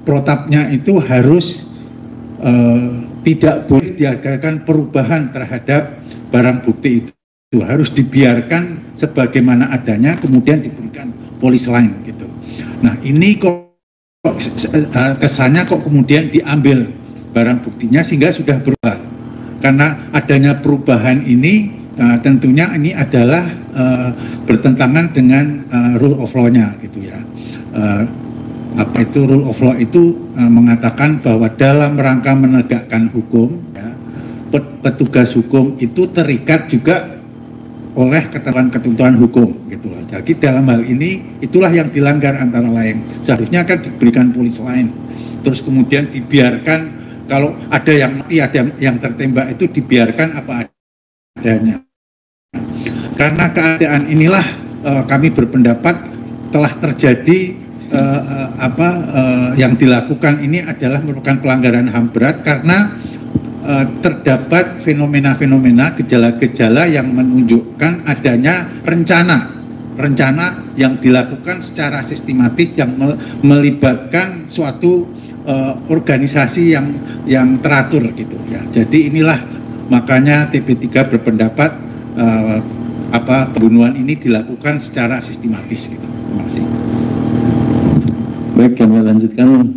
protapnya itu harus tidak boleh diadakan perubahan terhadap barang bukti itu harus dibiarkan sebagaimana adanya, kemudian diberikan polis lain gitu. Nah, ini kok kesannya kok kemudian diambil barang buktinya sehingga sudah berubah. Karena adanya perubahan ini tentunya ini adalah bertentangan dengan rule of law-nya gitu, ya. Apa itu rule of law itu mengatakan bahwa dalam rangka menegakkan hukum, ya, petugas hukum itu terikat juga oleh ketentuan hukum gitu. Jadi dalam hal ini itulah yang dilanggar antara lain. Seharusnya kan diberikan polis lain, terus kemudian dibiarkan kalau ada yang mati, ada yang tertembak itu dibiarkan apa adanya. Karena keadaan inilah kami berpendapat telah terjadi yang dilakukan ini adalah merupakan pelanggaran HAM berat karena terdapat fenomena-fenomena, gejala-gejala yang menunjukkan adanya rencana yang dilakukan secara sistematis yang melibatkan suatu organisasi yang teratur gitu, ya. Jadi inilah makanya TP3 berpendapat pembunuhan ini dilakukan secara sistematis gitu. Terima kasih. Baik, kami lanjutkan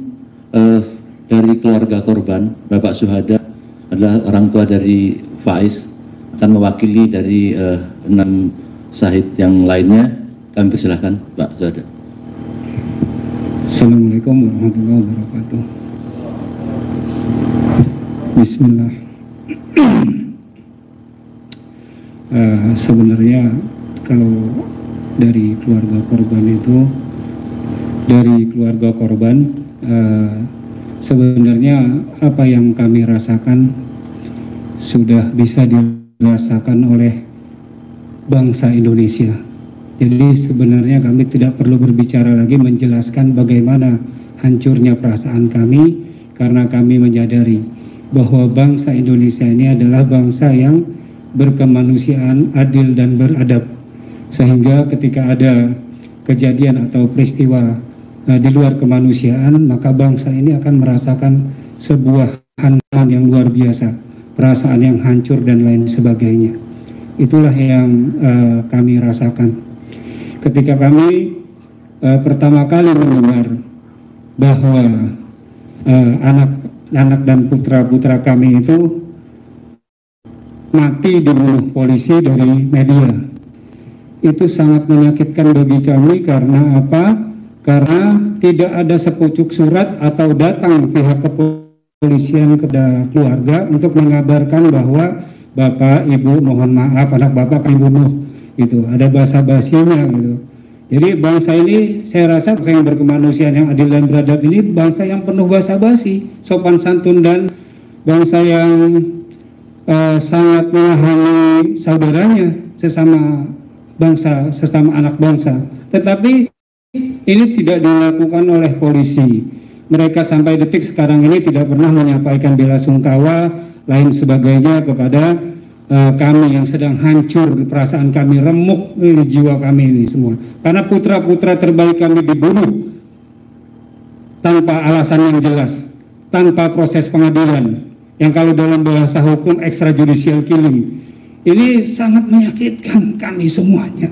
dari keluarga korban. Bapak Suhada adalah orang tua dari Faiz, akan mewakili dari 6 syahid yang lainnya. Kami persilahkan Pak Suhada. Assalamualaikum warahmatullahi wabarakatuh. Bismillah. Sebenarnya kalau dari keluarga korban sebenarnya apa yang kami rasakan sudah bisa dirasakan oleh bangsa Indonesia. Jadi sebenarnya kami tidak perlu berbicara lagi menjelaskan bagaimana hancurnya perasaan kami, karena kami menyadari bahwa bangsa Indonesia ini adalah bangsa yang berkemanusiaan, adil dan beradab. Sehingga ketika ada kejadian atau peristiwa di luar kemanusiaan, maka bangsa ini akan merasakan sebuah hantaman yang luar biasa, perasaan yang hancur dan lain sebagainya. Itulah yang kami rasakan ketika kami pertama kali mendengar bahwa anak-anak dan putra-putra kami itu mati dibunuh polisi dari media. Itu sangat menyakitkan bagi kami. Karena apa? Karena tidak ada sepucuk surat atau datang pihak kepolisian kepada keluarga untuk mengabarkan bahwa Bapak, Ibu, mohon maaf, anak Bapak dibunuh. Gitu, ada basa-basinya gitu. Jadi bangsa ini, saya rasa bangsa yang berkemanusiaan, yang adil dan beradab ini bangsa yang penuh basa-basi, sopan santun, dan bangsa yang sangat memahami saudaranya, sesama bangsa, sesama anak bangsa. Tetapi ini tidak dilakukan oleh polisi. Mereka sampai detik sekarang ini tidak pernah menyampaikan bela sungkawa lain sebagainya kepada kami yang sedang hancur, perasaan kami remuk, jiwa kami ini semua. Karena putra-putra terbaik kami dibunuh tanpa alasan yang jelas, tanpa proses pengadilan, yang kalau dalam bahasa hukum extrajudicial killing. Ini sangat menyakitkan kami semuanya.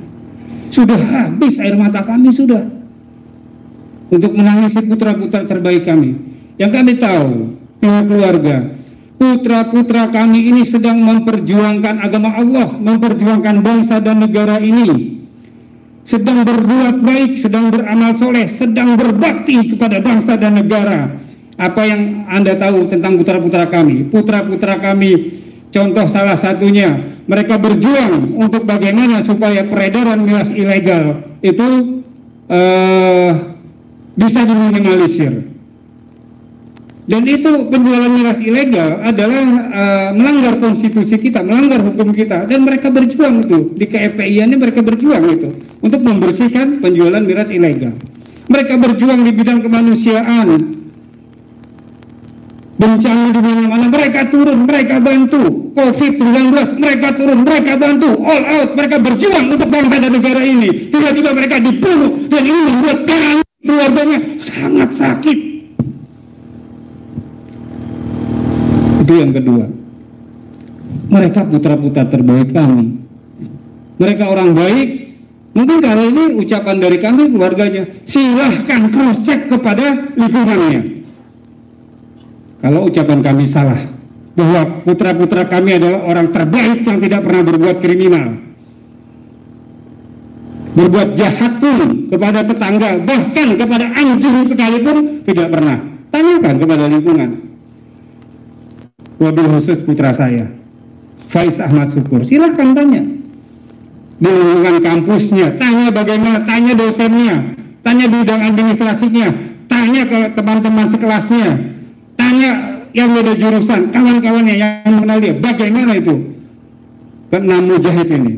Sudah habis air mata kami sudah untuk menangisi putra-putra terbaik kami. Yang kami tahu, pihak keluarga, putra-putra kami ini sedang memperjuangkan agama Allah, memperjuangkan bangsa dan negara ini, sedang berbuat baik, sedang beramal soleh, sedang berbakti kepada bangsa dan negara. Apa yang Anda tahu tentang putra-putra kami? Putra-putra kami, contoh salah satunya, mereka berjuang untuk bagaimana supaya peredaran miras ilegal itu bisa diminimalisir. Dan itu penjualan miras ilegal adalah melanggar konstitusi kita, melanggar hukum kita, dan mereka berjuang itu di KFPI ini, mereka berjuang itu untuk membersihkan penjualan miras ilegal. Mereka berjuang di bidang kemanusiaan, bencana di mana-mana mereka turun, mereka bantu. COVID-19 mereka turun, mereka bantu, all out, mereka berjuang untuk bangsa dan negara ini. Tiba-tiba mereka dibunuh, dan ini membuat kami keluarganya sangat sakit. Itu yang kedua. Mereka putra-putra terbaik kami. Mereka orang baik. Mungkin kali ini ucapan dari kami keluarganya, silahkan cross check kepada lingkungannya. Kalau ucapan kami salah, bahwa putra-putra kami adalah orang terbaik yang tidak pernah berbuat kriminal, berbuat jahat pun kepada tetangga, bahkan kepada anjing sekalipun tidak pernah. Tanyakan kepada lingkungan. Wabil khusus putra saya, Faiz Ahmad Syukur, silahkan tanya di lingkungan kampusnya, tanya bagaimana, tanya dosennya, tanya bidang administrasinya, tanya ke teman-teman sekelasnya, tanya yang beda jurusan, kawan-kawannya yang mengenal dia, bagaimana itu keenam mujahid ini.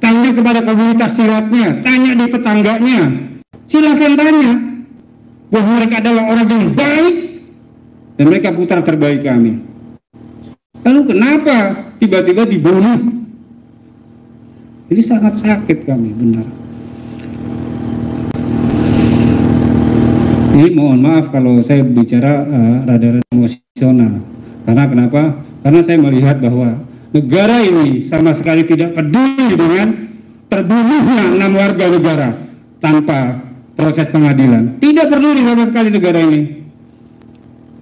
Tanya kepada komunitas silatnya, tanya di tetangganya, silahkan tanya bahwa mereka adalah orang yang baik dan mereka putra terbaik kami. Lalu kenapa tiba-tiba dibunuh? Ini sangat sakit kami, benar. Ini mohon maaf kalau saya bicara rada-rada emosional. Karena kenapa? Karena saya melihat bahwa negara ini sama sekali tidak peduli dengan terbunuhnya 6 warga negara tanpa proses pengadilan. Tidak peduli sama sekali negara ini.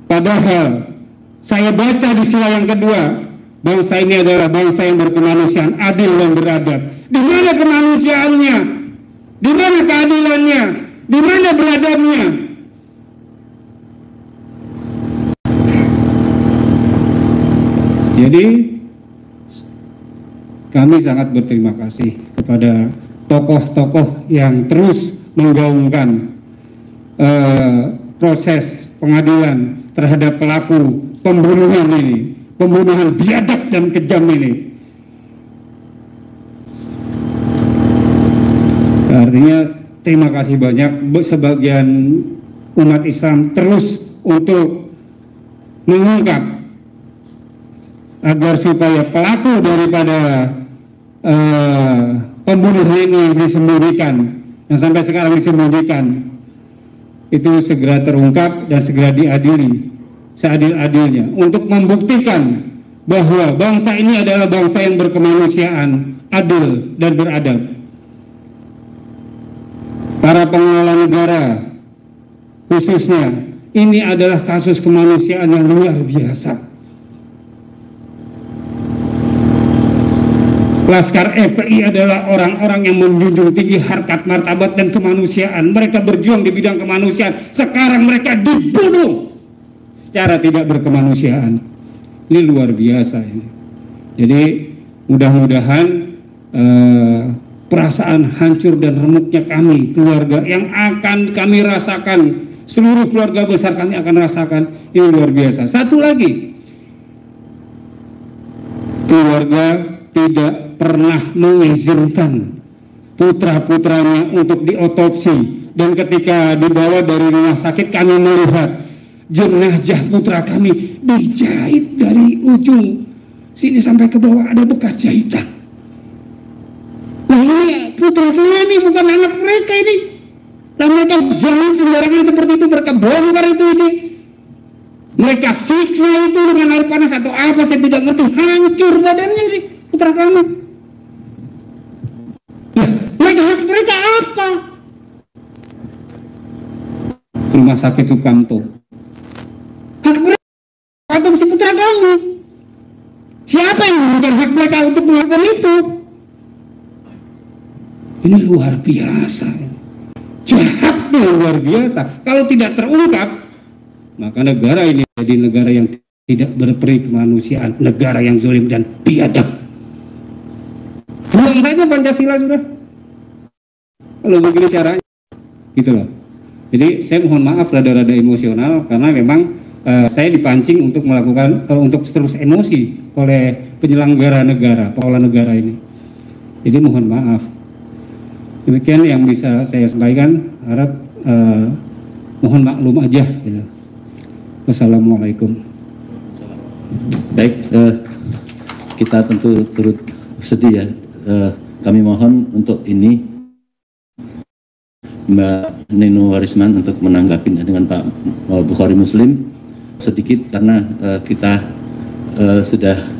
Padahal saya baca di sila yang kedua, bangsa ini adalah bangsa yang berkemanusiaan, adil dan beradab. Di mana kemanusiaannya? Di mana keadilannya? Di mana beradabnya? Jadi kami sangat berterima kasih kepada tokoh-tokoh yang terus menggaungkan proses pengadilan terhadap pelaku pembunuhan ini, pembunuhan biadab dan kejam ini. Artinya terima kasih banyak sebagian umat Islam terus untuk mengungkap agar supaya pelaku daripada pembunuh ini disembunyikan, yang sampai sekarang disembunyikan, itu segera terungkap dan segera diadili seadil-adilnya untuk membuktikan bahwa bangsa ini adalah bangsa yang berkemanusiaan, adil dan beradab. Para pengelola negara khususnya, ini adalah kasus kemanusiaan yang luar biasa. Laskar FPI adalah orang-orang yang menjunjung tinggi harkat martabat dan kemanusiaan. Mereka berjuang di bidang kemanusiaan. Sekarang mereka dibunuh secara tidak berkemanusiaan. Ini luar biasa ini. Jadi mudah-mudahan perasaan hancur dan remuknya kami, keluarga, yang akan kami rasakan, seluruh keluarga besar kami akan rasakan, ini luar biasa. Satu lagi, keluarga tidak pernah mengizinkan putra-putranya untuk diotopsi, dan ketika dibawa dari rumah sakit kami melihat jenazah putra kami dijahit dari ujung sini sampai ke bawah, ada bekas jahitan. Nah ini putra kami, bukan anak mereka ini. Dan mereka jahit sembarangan seperti itu, mereka bongkar itu ini. Mereka siksa itu dengan air panas atau apa, saya tidak ngerti. Hancur badannya ini putra kami. Ya, mereka apa? Rumah sakit Sukamto. Hak mereka adopsi putra kami. Siapa yang memberikan hak mereka untuk melakukan itu? Ini luar biasa. Jahatnya luar biasa. Kalau tidak terungkap, maka negara ini jadi negara yang tidak berperi kemanusiaan, negara yang zalim dan biadab. Buang saja Pancasila sudah. Kalau begini caranya, gitu loh. Jadi saya mohon maaf rada-rada emosional karena memang saya dipancing untuk melakukan untuk terus emosi oleh penyelenggara negara, pengelola negara ini. Jadi mohon maaf. Demikian yang bisa saya sampaikan. Harap mohon maklum aja. Gitu. Wassalamualaikum. Baik, kita tentu turut bersedih ya. Kami mohon untuk ini Mbak Nino Warisman untuk menanggapinya dengan Pak Bukhari Muslim sedikit karena kita sudah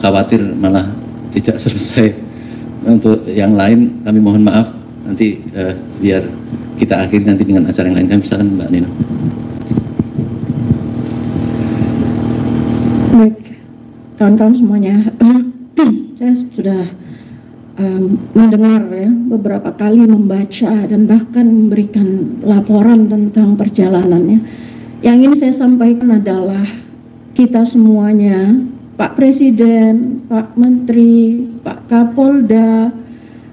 khawatir malah tidak selesai. Untuk yang lain kami mohon maaf, nanti biar kita akhiri nanti dengan acara yang lain. Kami silakan Mbak Nino. Baik, kawan-kawan semuanya, saya sudah mendengar ya, beberapa kali membaca dan bahkan memberikan laporan tentang perjalanannya. Yang ingin saya sampaikan adalah kita semuanya, Pak Presiden, Pak Menteri, Pak Kapolda,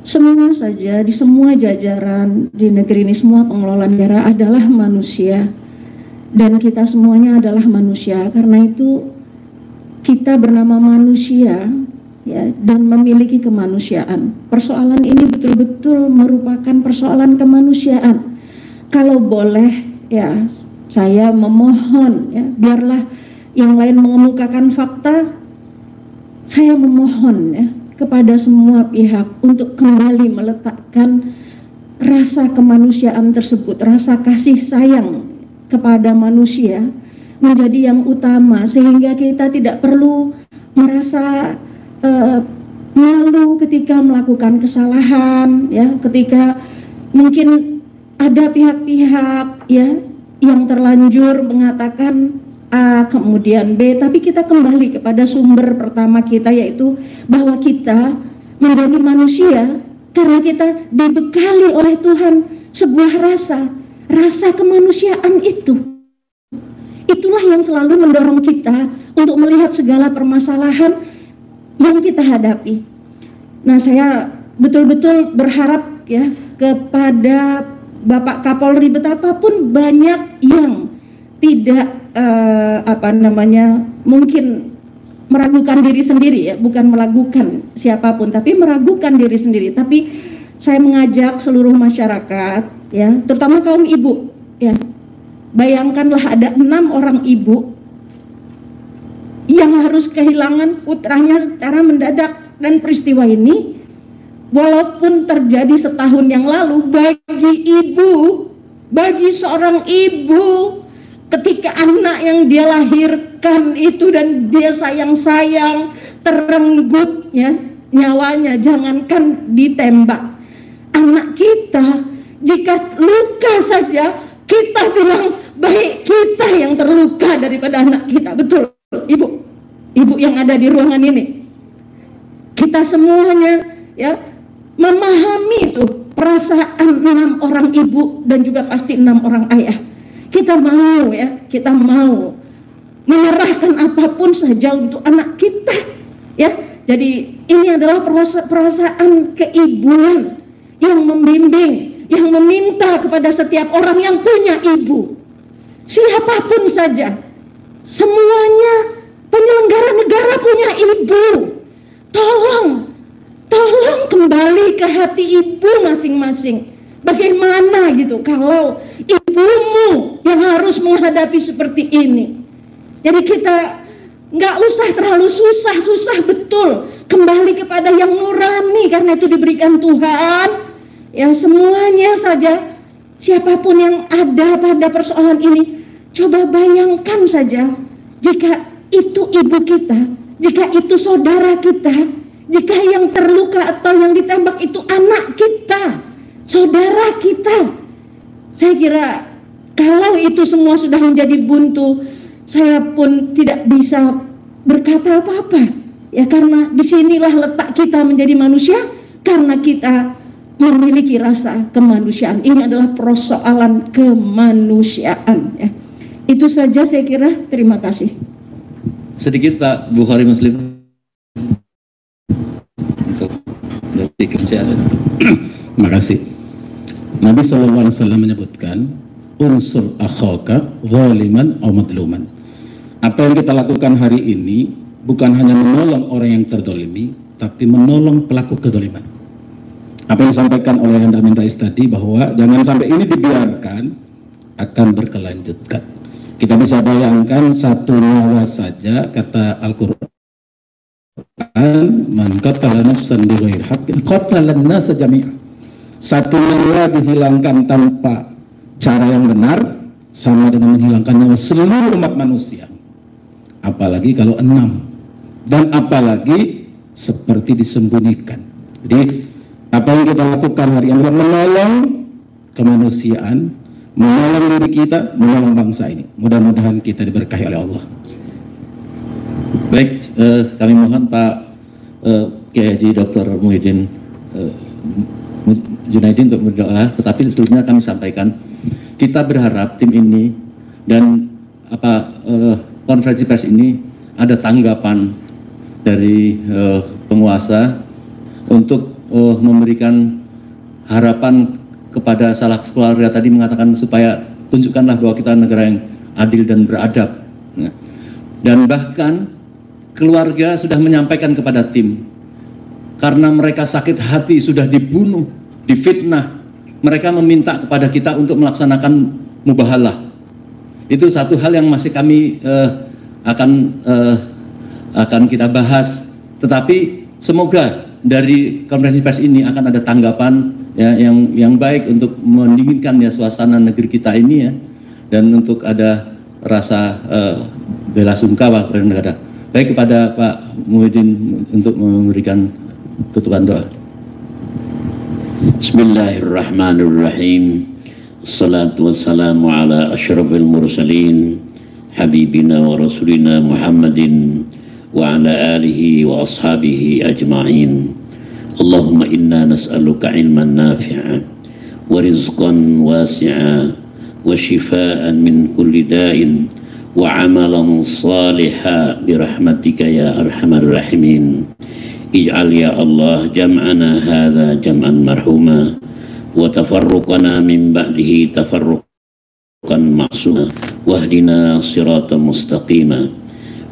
semua saja di semua jajaran di negeri ini, semua pengelola negara adalah manusia, dan kita semuanya adalah manusia. Karena itu kita bernama manusia ya, dan memiliki kemanusiaan. Persoalan ini betul-betul merupakan persoalan kemanusiaan. Kalau boleh ya, saya memohon ya, biarlah yang lain mengemukakan fakta, saya memohon ya kepada semua pihak untuk kembali meletakkan rasa kemanusiaan tersebut, rasa kasih sayang kepada manusia menjadi yang utama, sehingga kita tidak perlu merasa malu ketika melakukan kesalahan ya, ketika mungkin ada pihak-pihak ya yang terlanjur mengatakan A kemudian B, tapi kita kembali kepada sumber pertama kita, yaitu bahwa kita menjadi manusia karena kita dibekali oleh Tuhan sebuah rasa kemanusiaan itu. Itulah yang selalu mendorong kita untuk melihat segala permasalahan yang kita hadapi. Nah, saya betul-betul berharap ya kepada Bapak Kapolri, betapapun banyak yang tidak mungkin meragukan diri sendiri ya, bukan meragukan siapapun, tapi meragukan diri sendiri. Tapi saya mengajak seluruh masyarakat, ya, terutama kaum ibu, ya. Bayangkanlah ada 6 orang ibu yang harus kehilangan putranya secara mendadak, dan peristiwa ini walaupun terjadi setahun yang lalu, bagi seorang ibu, ketika anak yang dia lahirkan itu dan dia sayang-sayang terenggut, ya, nyawanya, jangankan ditembak. Anak kita jika luka saja kita bilang baik kita yang terluka daripada anak kita. Betul, ibu yang ada di ruangan ini, kita semuanya, ya, memahami itu perasaan 6 orang ibu dan juga pasti 6 orang ayah. Kita mau, ya, kita mau menyerahkan apapun saja untuk anak kita, ya. Jadi ini adalah perasaan keibuan yang membimbing, yang meminta kepada setiap orang yang punya ibu, siapapun saja, semuanya penyelenggara negara punya ibu. Tolong kembali ke hati ibu masing-masing. Bagaimana gitu kalau ibumu yang harus menghadapi seperti ini? Jadi kita nggak usah terlalu susah betul, kembali kepada yang nurani karena itu diberikan Tuhan. Ya, semuanya saja, siapapun yang ada pada persoalan ini, coba bayangkan saja jika itu ibu kita, jika itu saudara kita, jika yang terluka atau yang ditembak itu anak kita, saudara kita. Saya kira kalau itu semua sudah menjadi buntu, saya pun tidak bisa berkata apa-apa, ya, karena disinilah letak kita menjadi manusia, karena kita memiliki rasa kemanusiaan. Ini adalah persoalan kemanusiaan, ya. Itu saja saya kira. Terima kasih. Sedikit Pak Bukhari Muslim untuk dari kerjaan. Terima kasih. Nabi SAW menyebutkan unsur akhaka zaliman aw madluman. Apa yang kita lakukan hari ini bukan hanya menolong orang yang terdolimi, tapi menolong pelaku kedoliman. Apa yang disampaikan oleh Hendak Amin Rais tadi, bahwa jangan sampai ini dibiarkan, akan berkelanjutan. Kita bisa bayangkan satu nyawa saja, kata Al-Quran, man qatala nafsan bighairi haqqin qatala an-nasa jami'an. Satu nyawa dihilangkan tanpa cara yang benar sama dengan menghilangkan nyawa seluruh umat manusia. Apalagi kalau 6, dan apalagi seperti disembunyikan. Jadi apa yang kita lakukan hari ini adalah menolong kemanusiaan, menolong diri kita, menolong bangsa ini. Mudah-mudahan kita diberkahi oleh Allah. Baik, kami mohon Pak Kiai Haji Dr. Muhyiddin Junaidi untuk berdoa. Tetapi sebelumnya kami sampaikan, kita berharap tim ini dan konferensi pers ini ada tanggapan dari penguasa untuk memberikan harapan kepada salah keluarga tadi, mengatakan supaya tunjukkanlah bahwa kita negara yang adil dan beradab. Dan bahkan keluarga sudah menyampaikan kepada tim, karena mereka sakit hati sudah dibunuh, difitnah, mereka meminta kepada kita untuk melaksanakan mubahalah. Itu satu hal yang masih kami akan kita bahas. Tetapi semoga dari konferensi pers ini akan ada tanggapan, ya, yang baik untuk mendinginkan, ya, suasana negeri kita ini, ya, dan untuk ada rasa bela sungkawa kepada negara. Baik, kepada Pak Muhyiddin untuk memberikan tutupan doa. Bismillahirrahmanirrahim. Assalatu wassalamu ala asyrafil mursalin habibina wa rasulina Muhammadin wa ala alihi wa ashabihi ajma'in. Allahumma inna nas'aluka ilman nafi'a wa rizqan wasi'a wa shifaan min kulli da'in wa amalan saliha birahmatika ya arhamar rahimin. Ij'al ya Allah jam'ana hadha jam'an marhuma wa tafarruqana min ba'dihi tafarruqan ma'suma wahdina siratan mustaqima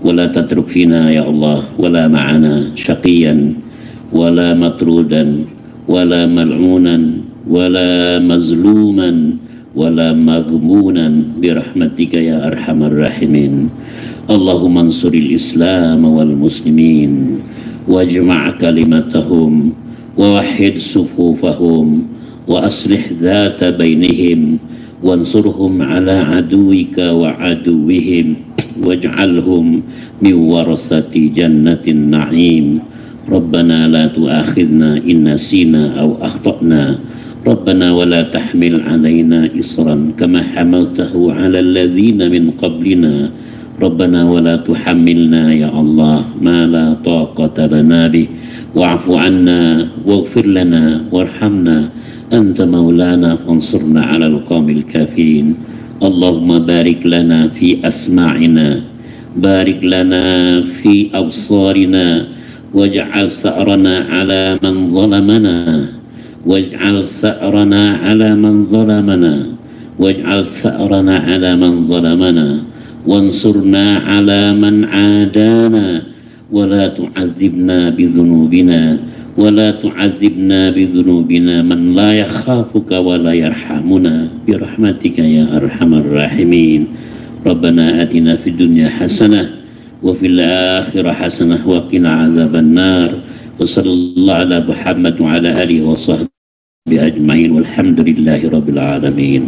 wa la tatruk fina ya Allah wa la ma'ana syaqiyan wa la matrudan ولا ملعونا ولا مظلوما ولا مغمونا برحمتك يا أرحم الراحمين. اللهم انصر الإسلام والمسلمين واجمع كلمتهم ووحد صفوفهم وأصلح ذات بينهم وانصرهم على عدوك وعدوهم واجعلهم من ورثة جنة النعيم. ربنا لا تؤاخذنا إن نسينا أو أخطأنا ربنا ولا تحمل علينا إصرا كما حملته على الذين من قبلنا ربنا ولا تحملنا يا الله ما لا طاقة لنا به واعف عنا واغفر لنا وارحمنا أنت مولانا فانصرنا على القوم الكافرين. اللهم بارك لنا في أسماعنا بارك لنا في أبصارنا واجعل ثأرنا على من ظلمنا واجعل ثأرنا على من ظلمنا واجعل ثأرنا على من ظلمنا وانصرنا على من عادانا ولا تعذبنا بذنوبنا ولا تعذبنا بذنوبنا من لا يخافك ولا يرحمنا برحمتك يا أرحم الراحمين. ربنا آتنا في الدنيا حسنة وفي الآخرة حسنة وقنا عذاب النار. وصلى الله على محمد وعلى آله وصحبه أجمعين والحمد لله رب العالمين.